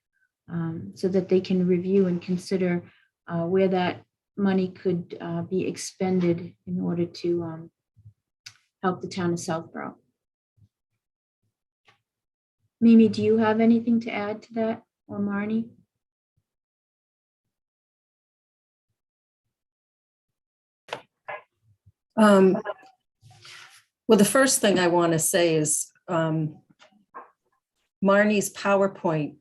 so that they can review and consider where that money could be expended in order to help the town of Southboro. Mimi, do you have anything to add to that, or Marnie? Well, the first thing I want to say is Marnie's PowerPoint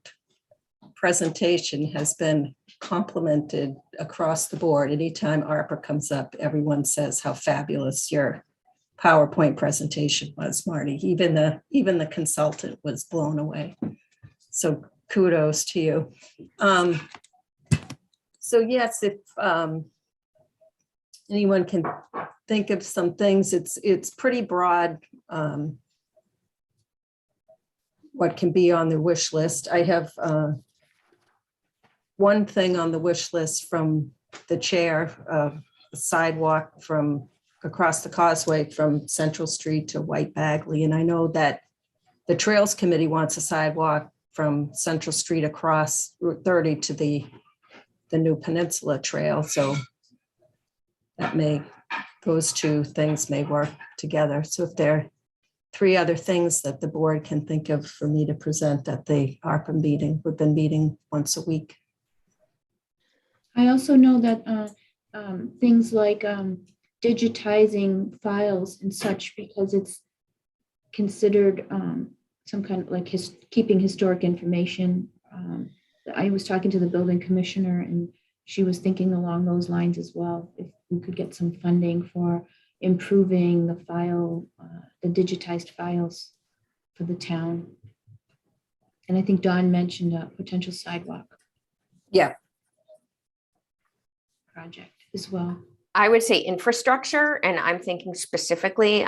presentation has been complimented across the board. Anytime ARPA comes up, everyone says how fabulous your PowerPoint presentation was, Marnie. Even the consultant was blown away. So kudos to you. So yes, if anyone can think of some things, it's pretty broad what can be on the wish list. I have one thing on the wish list from the chair, a sidewalk from across the causeway from Central Street to White Bagley. And I know that the Trails Committee wants a sidewalk from Central Street across Route 30 to the new Peninsula Trail. So that those two things may work together. So if there are 3 other things that the board can think of for me to present at the ARPA meeting, we've been meeting once a week. I also know that things like digitizing files and such, because it's considered some kind of like keeping historic information. I was talking to the building commissioner and she was thinking along those lines as well. If we could get some funding for improving the the digitized files for the town. And I think Dawn mentioned a potential sidewalk. Yeah. Project as well. I would say infrastructure, and I'm thinking specifically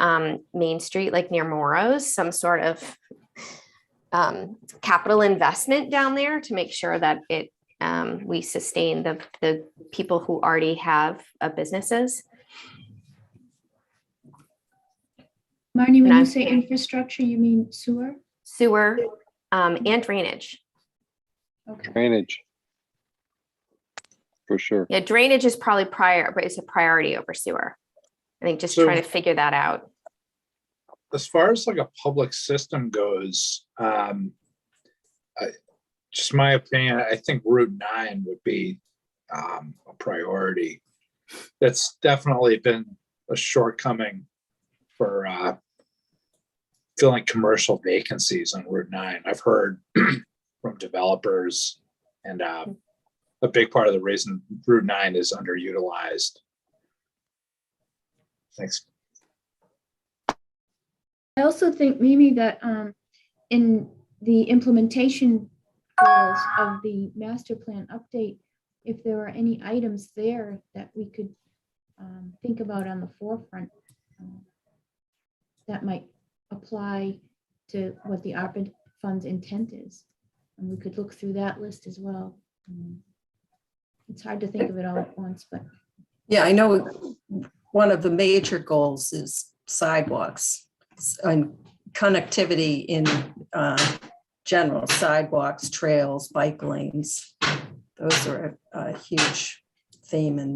Main Street, like near Morrow's, some sort of capital investment down there to make sure that we sustain the people who already have businesses. Marnie, when you say infrastructure, you mean sewer? Sewer and drainage. Okay. Drainage. For sure. Yeah, drainage is probably but it's a priority over sewer. I think just So- trying to figure that out. As far as like a public system goes, just my opinion, I think Route 9 would be a priority. That's definitely been a shortcoming for filling commercial vacancies on Route 9. I've heard from developers, and a big part of the reason Route 9 is underutilized. Thanks. I also think, Mimi, that in the implementation goals of the master plan update, if there are any items there that we could think about on the forefront that might apply to what the ARPA fund's intent is. And we could look through that list as well. It's hard to think of it all at once, but. Yeah, I know one of the major goals is sidewalks and connectivity in general, sidewalks, trails, bike lanes. Those are a huge theme in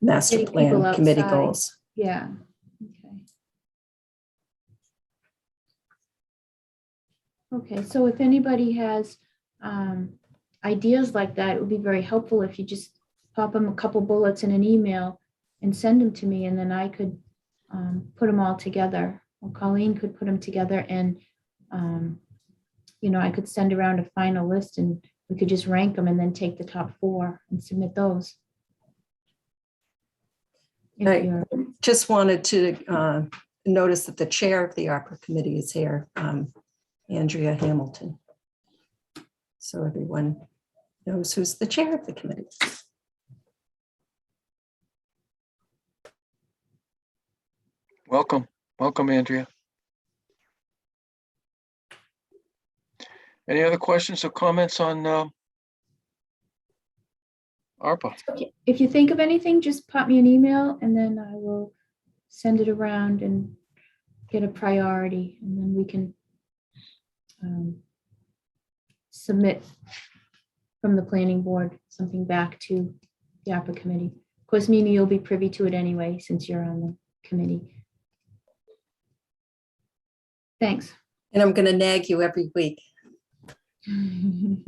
master Getting people plan committee outside. goals. Yeah. Okay. Okay, so if anybody has ideas like that, it would be very helpful if you just pop them a couple bullets in an email and send them to me, and then I could put them all together, or Colleen could put them together, and I could send around a final list, and we could just rank them and then take the top 4 and submit those. If Right. you're- Just wanted to notice that the chair of the ARPA committee is here, Andrea Hamilton. So everyone knows who's the chair of the committee. Welcome, welcome, Andrea. Any other questions or comments on ARPA? If you think of anything, just pop me an email, and then I will send it around and get a priority, and then we can submit from the planning board something back to the ARPA committee. Of course, Mimi, you'll be privy to it anyway, since you're on the committee. Thanks. And I'm going to nag you every week. And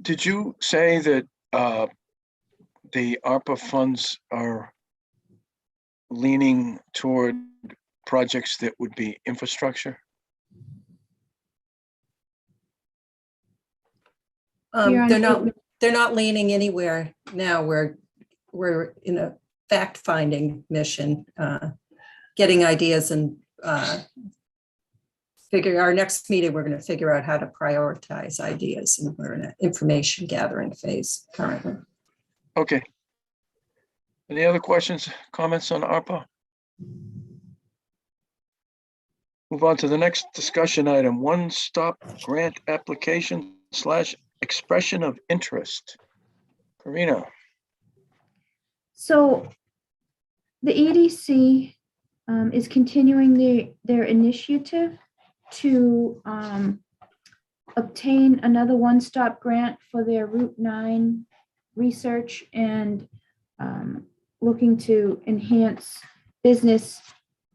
did you say that the ARPA funds are leaning toward projects that would be infrastructure? You're on They're not leaning anywhere now. We're in a fact-finding mission, getting ideas, and our next meeting, we're going to figure out how to prioritize ideas, and we're in an information gathering phase currently. Okay. Any other questions, comments on ARPA? Move on to the next discussion item, one-stop grant application / expression of interest. Karina. So the EDC is continuing their initiative to obtain another one-stop grant for their Route 9 research and looking to enhance business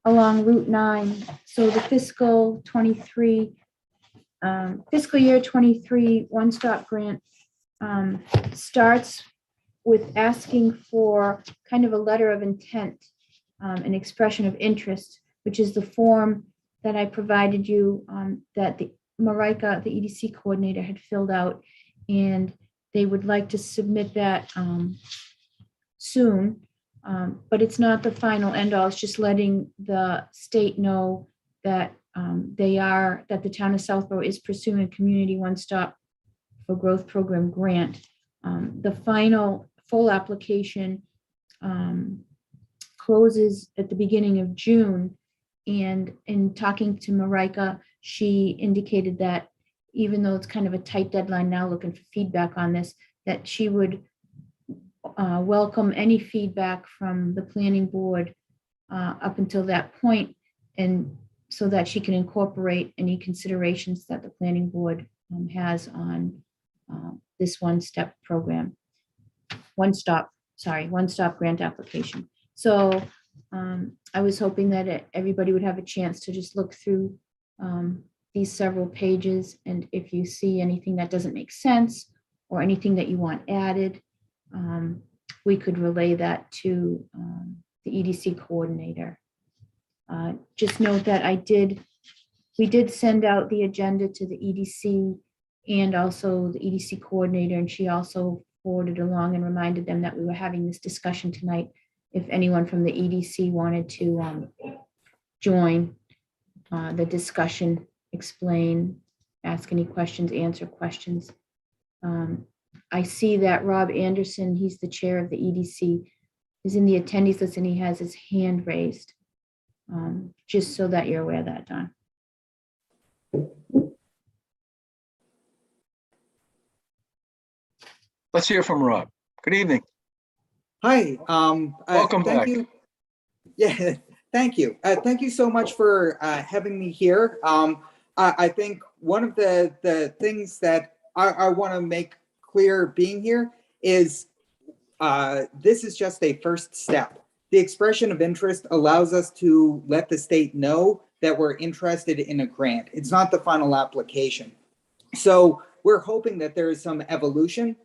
along Route 9. So the fiscal year 23 one-stop grant starts with asking for kind of a letter of intent, an expression of interest, which is the form that I provided you, that the Marika, the EDC coordinator, had filled out, and they would like to submit that soon. But it's not the final end all. It's just letting the state know that that the town of Southboro is pursuing a community one-stop for growth program grant. The final full application closes at the beginning of June. And in talking to Marika, she indicated that even though it's kind of a tight deadline now, looking for feedback on this, that she would welcome any feedback from the planning board up until that point, and so that she can incorporate any considerations that the planning board has on this one-stop grant application. So I was hoping that everybody would have a chance to just look through these several pages, and if you see anything that doesn't make sense or anything that you want added, we could relay that to the EDC coordinator. Just note that we did send out the agenda to the EDC and also the EDC coordinator, and she also forwarded along and reminded them that we were having this discussion tonight. If anyone from the EDC wanted to join the discussion, explain, ask any questions, answer questions. I see that Rob Anderson, he's the chair of the EDC, is in the attendees list, and he has his hand raised. Just so that you're aware of that, Don. Let's hear from Rob. Good evening. Hi. Welcome thank back. you. Yeah, thank you. Thank you so much for having me here. I think one of the things that I want to make clear being here is this is just a first step. The expression of interest allows us to let the state know that we're interested in a grant. It's not the final application. So we're hoping that there is some evolution,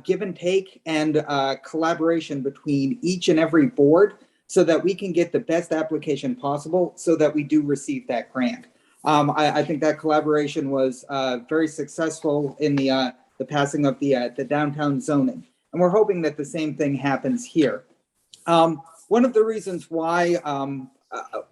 give and take, and collaboration between each and every board so that we can get the best application possible so that we do receive that grant. I think that collaboration was very successful in the passing of the downtown zoning. And we're hoping that the same thing happens here. One of the reasons why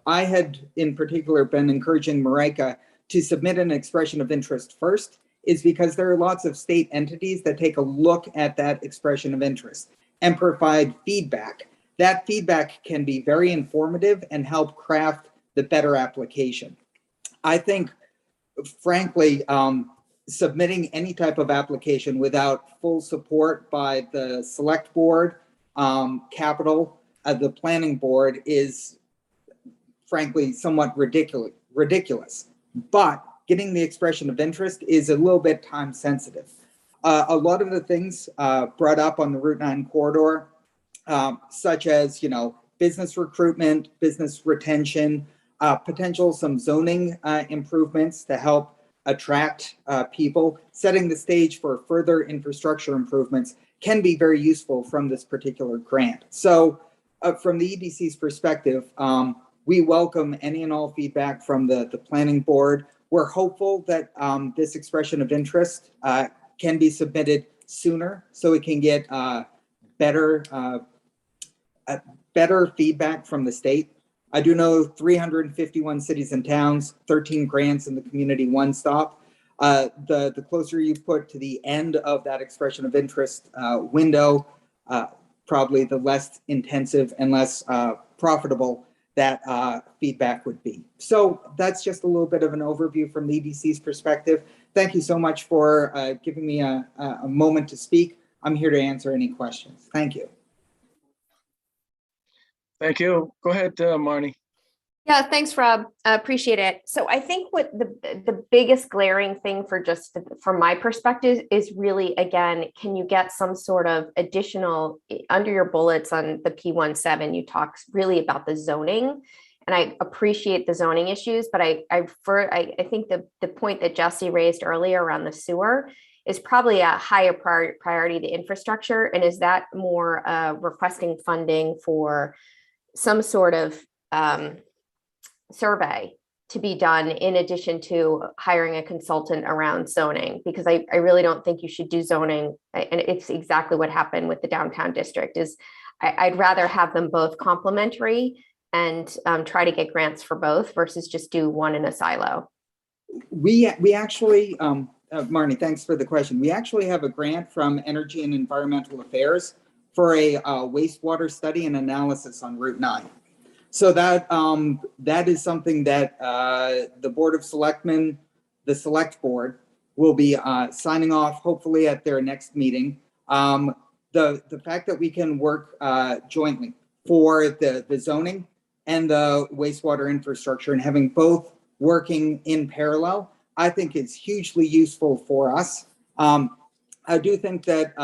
I had in particular been encouraging Marika to submit an expression of interest first is because there are lots of state entities that take a look at that expression of interest and provide feedback. That feedback can be very informative and help craft the better application. I think, frankly, submitting any type of application without full support by the select board, capital, the planning board is frankly somewhat ridiculous. But getting the expression of interest is a little bit time sensitive. A lot of the things brought up on the Route 9 corridor, such as, business recruitment, business retention, potential some zoning improvements to help attract people, setting the stage for further infrastructure improvements can be very useful from this particular grant. So from the EDC's perspective, we welcome any and all feedback from the planning board. We're hopeful that this expression of interest can be submitted sooner so we can get better feedback from the state. I do know 351 cities and towns, 13 grants in the community one stop. The closer you put to the end of that expression of interest window, probably the less intensive and less profitable that feedback would be. So that's just a little bit of an overview from the EDC's perspective. Thank you so much for giving me a moment to speak. I'm here to answer any questions. Thank you. Thank you. Go ahead, Marnie. Yeah, thanks, Rob. I appreciate it. So I think what the biggest glaring thing from my perspective is really, again, can you get some sort of additional, under your bullets on the P17, you talk really about the zoning, and I appreciate the zoning issues, but I think the point that Jesse raised earlier around the sewer is probably a higher priority to infrastructure. And is that more requesting funding for some sort of survey to be done in addition to hiring a consultant around zoning, because I really don't think you should do zoning. And it's exactly what happened with the downtown district is I'd rather have them both complementary and try to get grants for both versus just do one in a silo. We actually, Marnie, thanks for the question. We actually have a grant from Energy and Environmental Affairs for a wastewater study and analysis on Route 9. So that is something that the Board of Selectmen, the Select Board, will be signing off hopefully at their next meeting. The fact that we can work jointly for the zoning and the wastewater infrastructure and having both working in parallel, I think is hugely useful for us. I do think that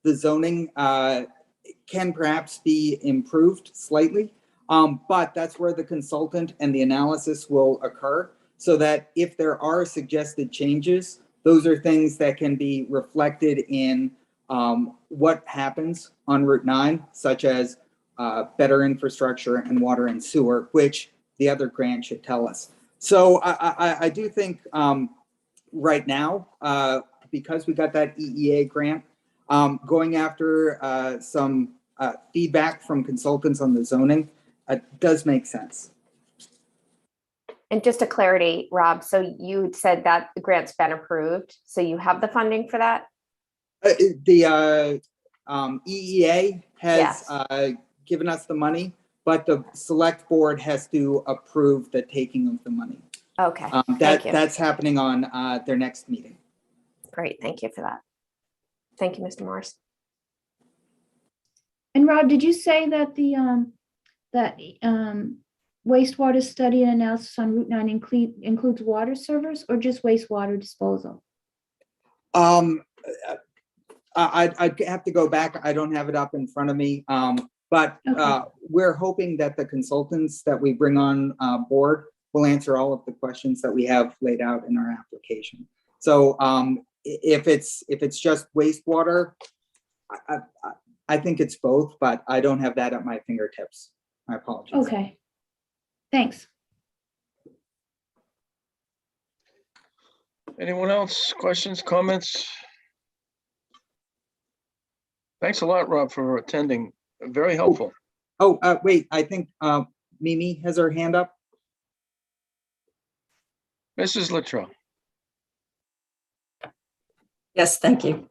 the zoning can perhaps be improved slightly. But that's where the consultant and the analysis will occur so that if there are suggested changes, those are things that can be reflected in what happens on Route 9, such as better infrastructure and water and sewer, which the other grant should tell us. So I do think right now, because we got that EEA grant, going after some feedback from consultants on the zoning, does make sense. And just a clarity, Rob, so you said that the grant's been approved, so you have the funding for that? The EEA has Yes. given us the money, but the select board has to approve the taking of the money. Okay, thank you. That's happening on their next meeting. Great, thank you for that. Thank you, Mr. Morris. And Rob, did you say that the wastewater study and analysis on Route 9 includes water servers or just wastewater disposal? I'd have to go back. I don't have it up in front of me. But Okay. we're hoping that the consultants that we bring on board will answer all of the questions that we have laid out in our application. So if it's just wastewater, I think it's both, but I don't have that at my fingertips. My apologies. Okay. Thanks. Anyone else? Questions, comments? Thanks a lot, Rob, for attending. Very helpful. Oh, wait, I think Mimi has her hand up. Mrs. Littrell. Yes, thank you.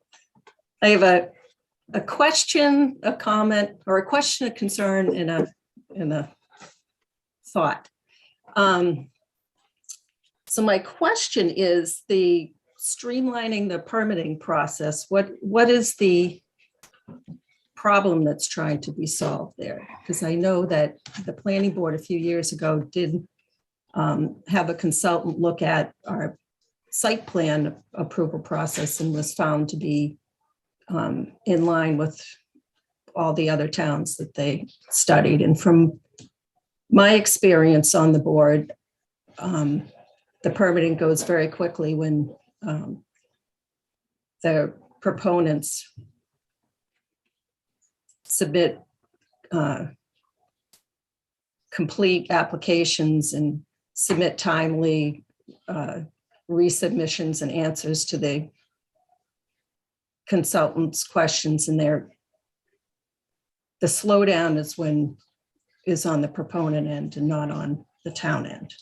I have a question, a comment, or a question, a concern, and a thought. So my question is the streamlining the permitting process. What is the problem that's trying to be solved there? Because I know that the planning board a few years ago did have a consultant look at our site plan approval process and was found to be in line with all the other towns that they studied. And from my experience on the board, the permitting goes very quickly when the proponents submit complete applications and submit timely resubmissions and answers to the consultants' questions, and the slowdown is on the proponent end and not on the town end.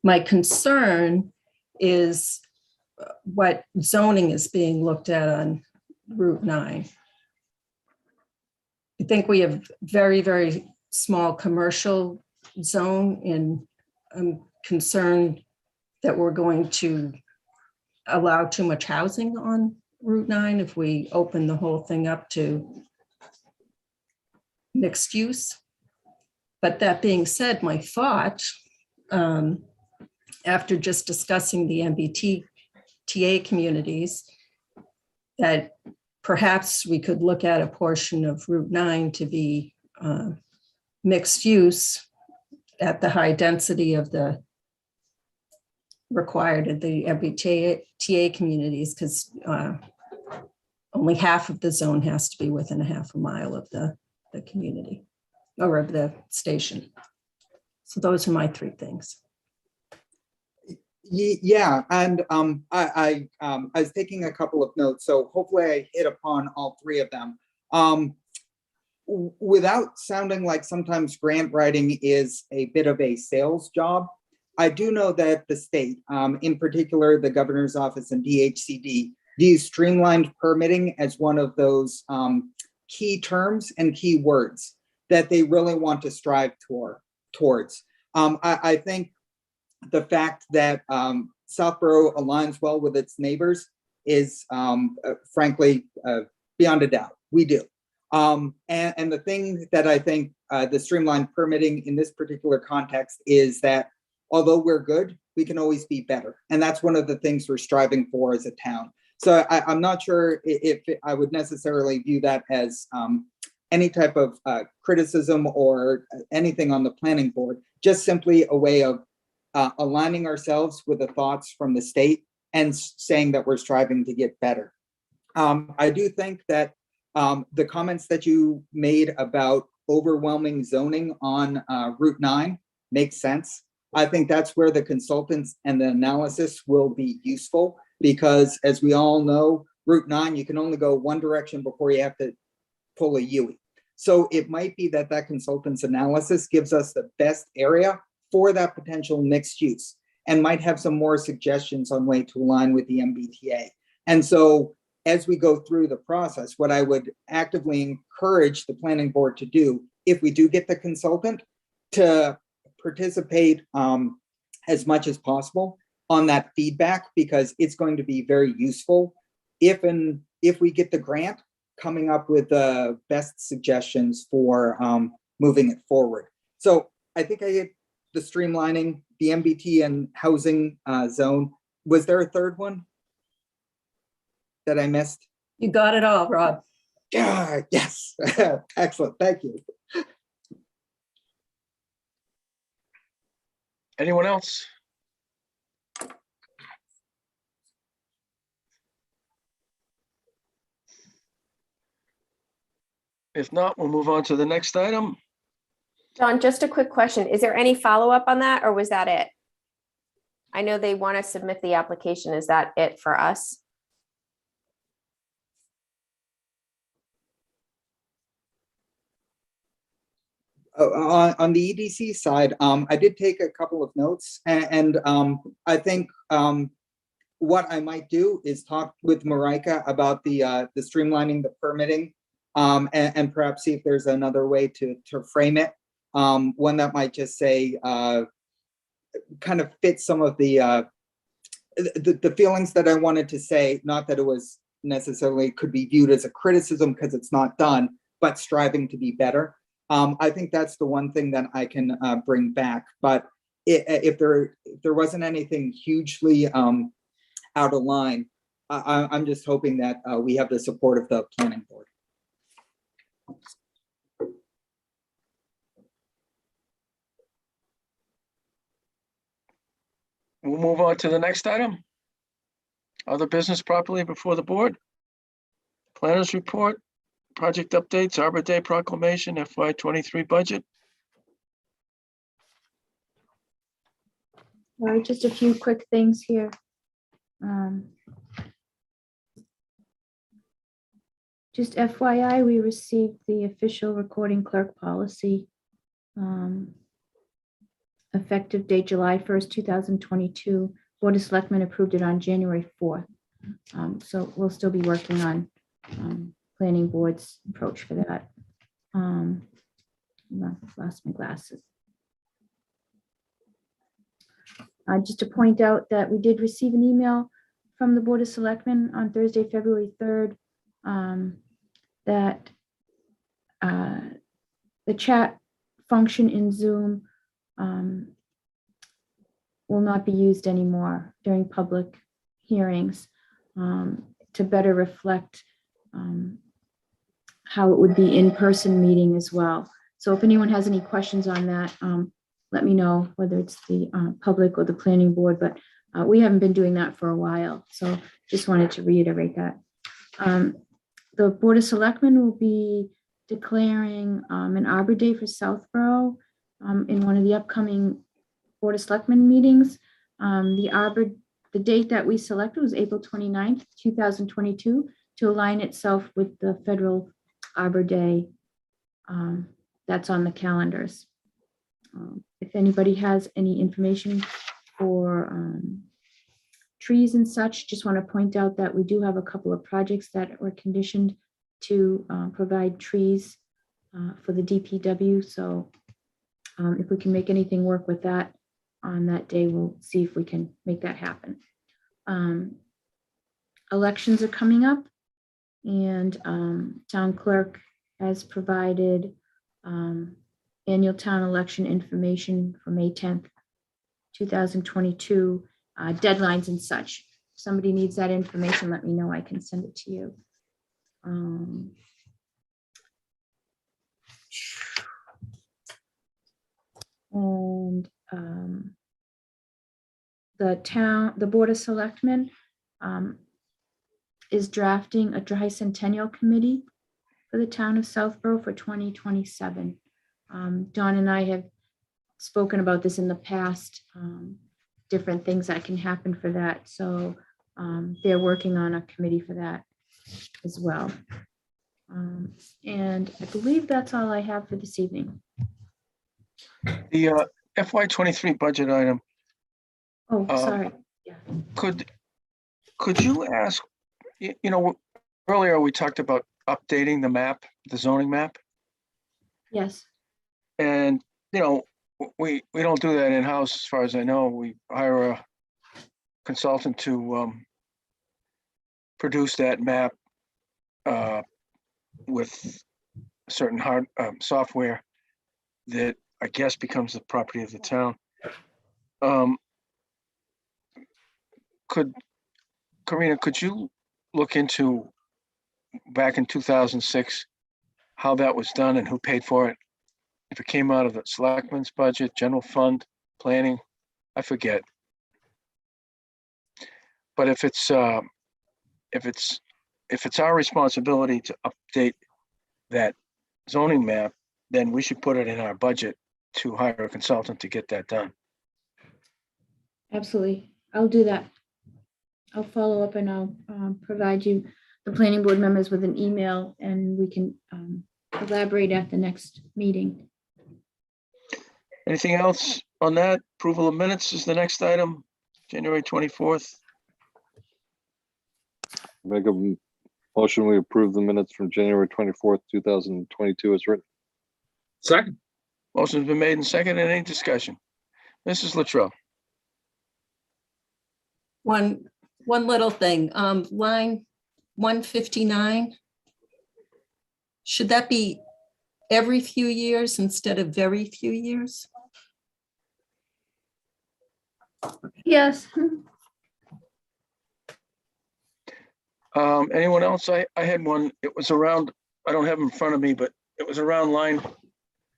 My concern is what zoning is being looked at on Route 9. I think we have very, very small commercial zone, and I'm concerned that we're going to allow too much housing on Route 9 if we open the whole thing up to mixed use. But that being said, my thought, after just discussing the MBTA communities, that perhaps we could look at a portion of Route 9 to be mixed use at the high density of the required of the MBTA communities, because only half of the zone has to be within a half a mile of the community or of the station. So those are my three things. Yeah, and I was taking a couple of notes, so hopefully I hit upon all three of them. Without sounding like sometimes grant writing is a bit of a sales job, I do know that the state, in particular the governor's office and DHCD, views streamlined permitting as one of those key terms and key words that they really want to strive towards. I think the fact that Southboro aligns well with its neighbors is frankly beyond a doubt. We do. And the thing that I think the streamlined permitting in this particular context is that although we're good, we can always be better. And that's one of the things we're striving for as a town. So I'm not sure if I would necessarily view that as any type of criticism or anything on the planning board, just simply a way of aligning ourselves with the thoughts from the state and saying that we're striving to get better. I do think that the comments that you made about overwhelming zoning on Route 9 makes sense. I think that's where the consultants and the analysis will be useful, because as we all know, Route 9, you can only go one direction before you have to pull a U-turn. So it might be that that consultant's analysis gives us the best area for that potential mixed use and might have some more suggestions on way to align with the MBTA. And so as we go through the process, what I would actively encourage the planning board to do, if we do get the consultant, to participate as much as possible on that feedback, because it's going to be very useful if we get the grant, coming up with the best suggestions for moving it forward. So I think I hit the streamlining, the MBT and housing zone. Was there a third one that I missed? You got it all, Rob. Yeah, yes. Excellent. Thank you. Anyone else? If not, we'll move on to the next item. John, just a quick question. Is there any follow-up on that, or was that it? I know they want to submit the application. Is that it for us? On the EDC side, I did take a couple of notes, and I think what I might do is talk with Marika about the streamlining the permitting, and perhaps see if there's another way to frame it. One that might just say kind of fit some of the feelings that I wanted to say. Not that it was necessarily could be viewed as a criticism because it's not done, but striving to be better. I think that's the one thing that I can bring back. But if there wasn't anything hugely out of line, I'm just hoping that we have the support of the planning board. We'll move on to the next item. Other business properly before the board. Planners report, project updates, Arbor Day proclamation, FY23 budget. All right, just a few quick things here. Just FYI, we received the official recording clerk policy, effective date July 1st, 2022. Board of Selectmen approved it on January 4th. So we'll still be working on planning board's approach for that. Lost my glasses. Just to point out that we did receive an email from the Board of Selectmen on Thursday, February 3rd, that the chat function in Zoom will not be used anymore during public hearings, to better reflect how it would be in-person meeting as well. So if anyone has any questions on that, let me know, whether it's the public or the planning board, but we haven't been doing that for a while. So just wanted to reiterate that. The Board of Selectmen will be declaring an Arbor Day for Southboro in one of the upcoming Board of Selectmen meetings. The date that we selected was April 29th, 2022, to align itself with the federal Arbor Day that's on the calendars. If anybody has any information for trees and such, just want to point out that we do have a couple of projects that were conditioned to provide trees for the DPW. So if we can make anything work with that on that day, we'll see if we can make that happen. Elections are coming up, and town clerk has provided annual town election information for May 10th, 2022, deadlines and such. If somebody needs that information, let me know. I can send it to you. The Board of Selectmen is drafting a dry Centennial committee for the town of Southboro for 2027. Dawn and I have spoken about this in the past, different things that can happen for that. So they're working on a committee for that as well. And I believe that's all I have for this evening. The FY23 budget item, Oh, sorry. Yeah. could you ask, you know, earlier we talked about updating the map, the zoning map, Yes. and, you know, we don't do that in-house, as far as I know. We hire a consultant to produce that map with certain hard software that I guess becomes the property of the town. Karina, could you look into back in 2006, how that was done and who paid for it. If it came out of the selectmen's budget, general fund, planning, I forget. But if it's our responsibility to update that zoning map, then we should put it in our budget to hire a consultant to get that done. Absolutely. I'll do that. I'll follow up and I'll provide you, the planning board members, with an email, and we can elaborate at the next meeting. Anything else on that? Approval of minutes is the next item, January 24th. Make a motion, we approve the minutes from January 24th, 2022 as written. Second. Motion's been made and seconded. Any discussion? Mrs. Latrell. One little thing, line 159. Should that be every few years instead of very few years? Yes. Anyone else? I had one. It was around, I don't have it in front of me, but it was around line.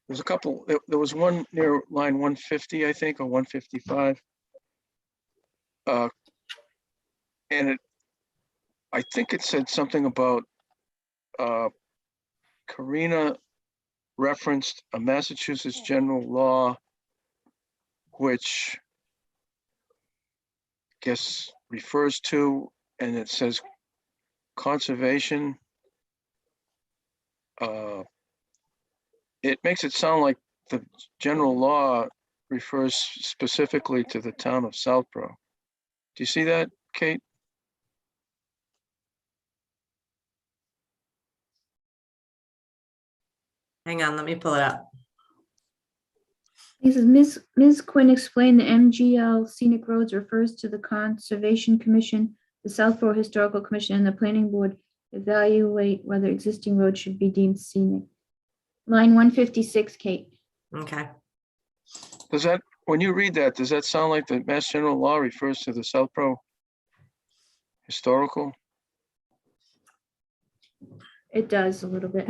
There's a couple, there was one near line 150, I think, or 155. And I think it said something about Karina referenced a Massachusetts general law, which I guess refers to, and it says conservation. It makes it sound like the general law refers specifically to the town of Southboro. Do you see that, Kate? Hang on, let me pull it up. He says, Ms. Quinn explained the MGL Scenic Roads refers to the Conservation Commission, the Southboro Historical Commission, and the Planning Board evaluate whether existing roads should be deemed scenic. Line 156, Kate. Okay. Does that, when you read that, does that sound like the Mass General Law refers to the Southboro Historical? It does a little bit.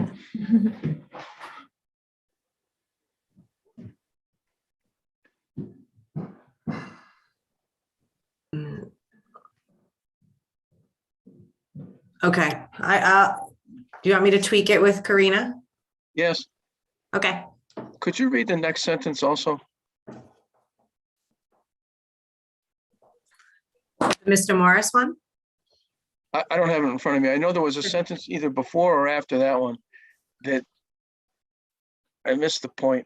Okay, do you want me to tweak it with Karina? Yes. Okay. Could you read the next sentence also? Mr. Morris one? I don't have it in front of me. I know there was a sentence either before or after that one that I missed the point.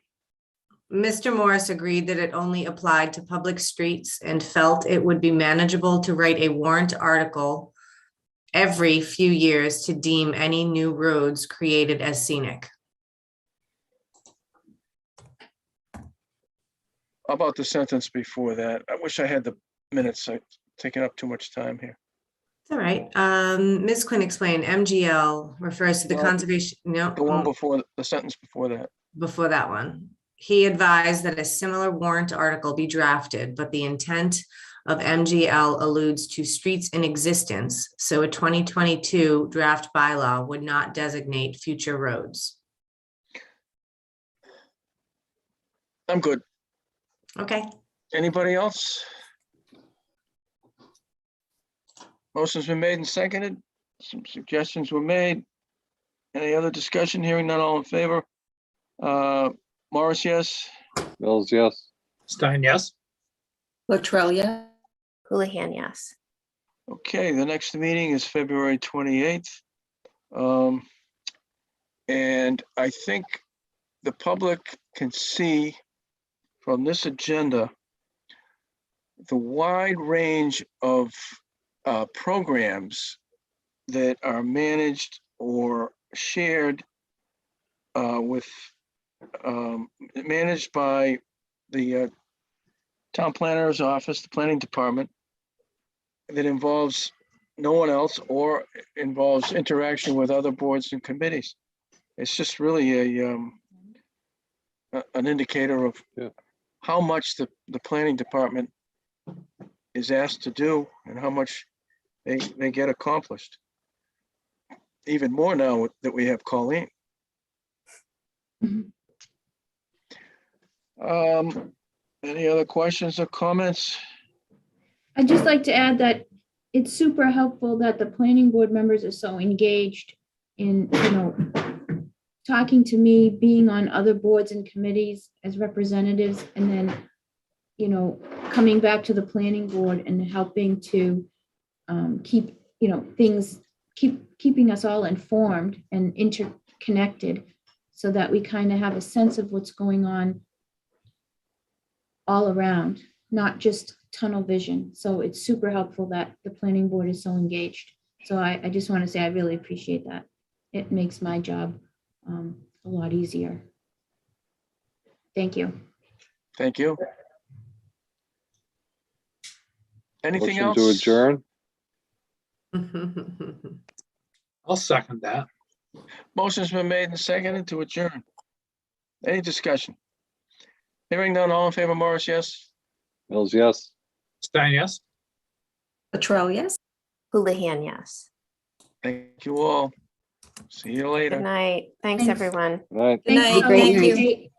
Mr. Morris agreed that it only applied to public streets and felt it would be manageable to write a warrant article every few years to deem any new roads created as scenic. How about the sentence before that? I wish I had the minutes. I've taken up too much time here. It's all right. Ms. Quinn explained MGL refers to the No, conservation, no, The one before, the sentence before that. before that one. He advised that a similar warrant article be drafted, but the intent of MGL alludes to streets in existence, so a 2022 draft bylaw would not designate future roads. I'm good. Okay. Anybody else? Motion's been made and seconded. Some suggestions were made. Any other discussion? Hearing none, all in favor? Morris, yes. Mills, yes. Stein, yes. Latrell, yeah. Houlihan, yes. Okay, the next meeting is February 28th. And I think the public can see from this agenda the wide range of programs that are managed or shared managed by the town planner's office, the planning department, that involves no one else or involves interaction with other boards and committees. It's just really an indicator of how much the planning department is asked to do and how much they get accomplished. even more now that we have Colleen. Mhm. Any other questions or comments? I'd just like to add that it's super helpful that the planning board members are so engaged in, talking to me, being on other boards and committees as representatives, and then, coming back to the planning board and helping to keep, keeping us all informed and interconnected so that we kind of have a sense of what's going on all around, not just tunnel vision. So it's super helpful that the planning board is so engaged. So I just want to say I really appreciate that. It makes my job a lot easier. Thank you. Thank you. Anything Motion else? to adjourn? I'll second that. Motion's been made and seconded to adjourn. Any discussion? Hearing none, all in favor, Morris, yes? Mills, yes. Stein, yes? Latrell, yes? Houlihan, yes. Thank you all. See you later. Good night. Thanks, Thanks. everyone. All right. Good night. Thanks, Great Colleen. night. Kate.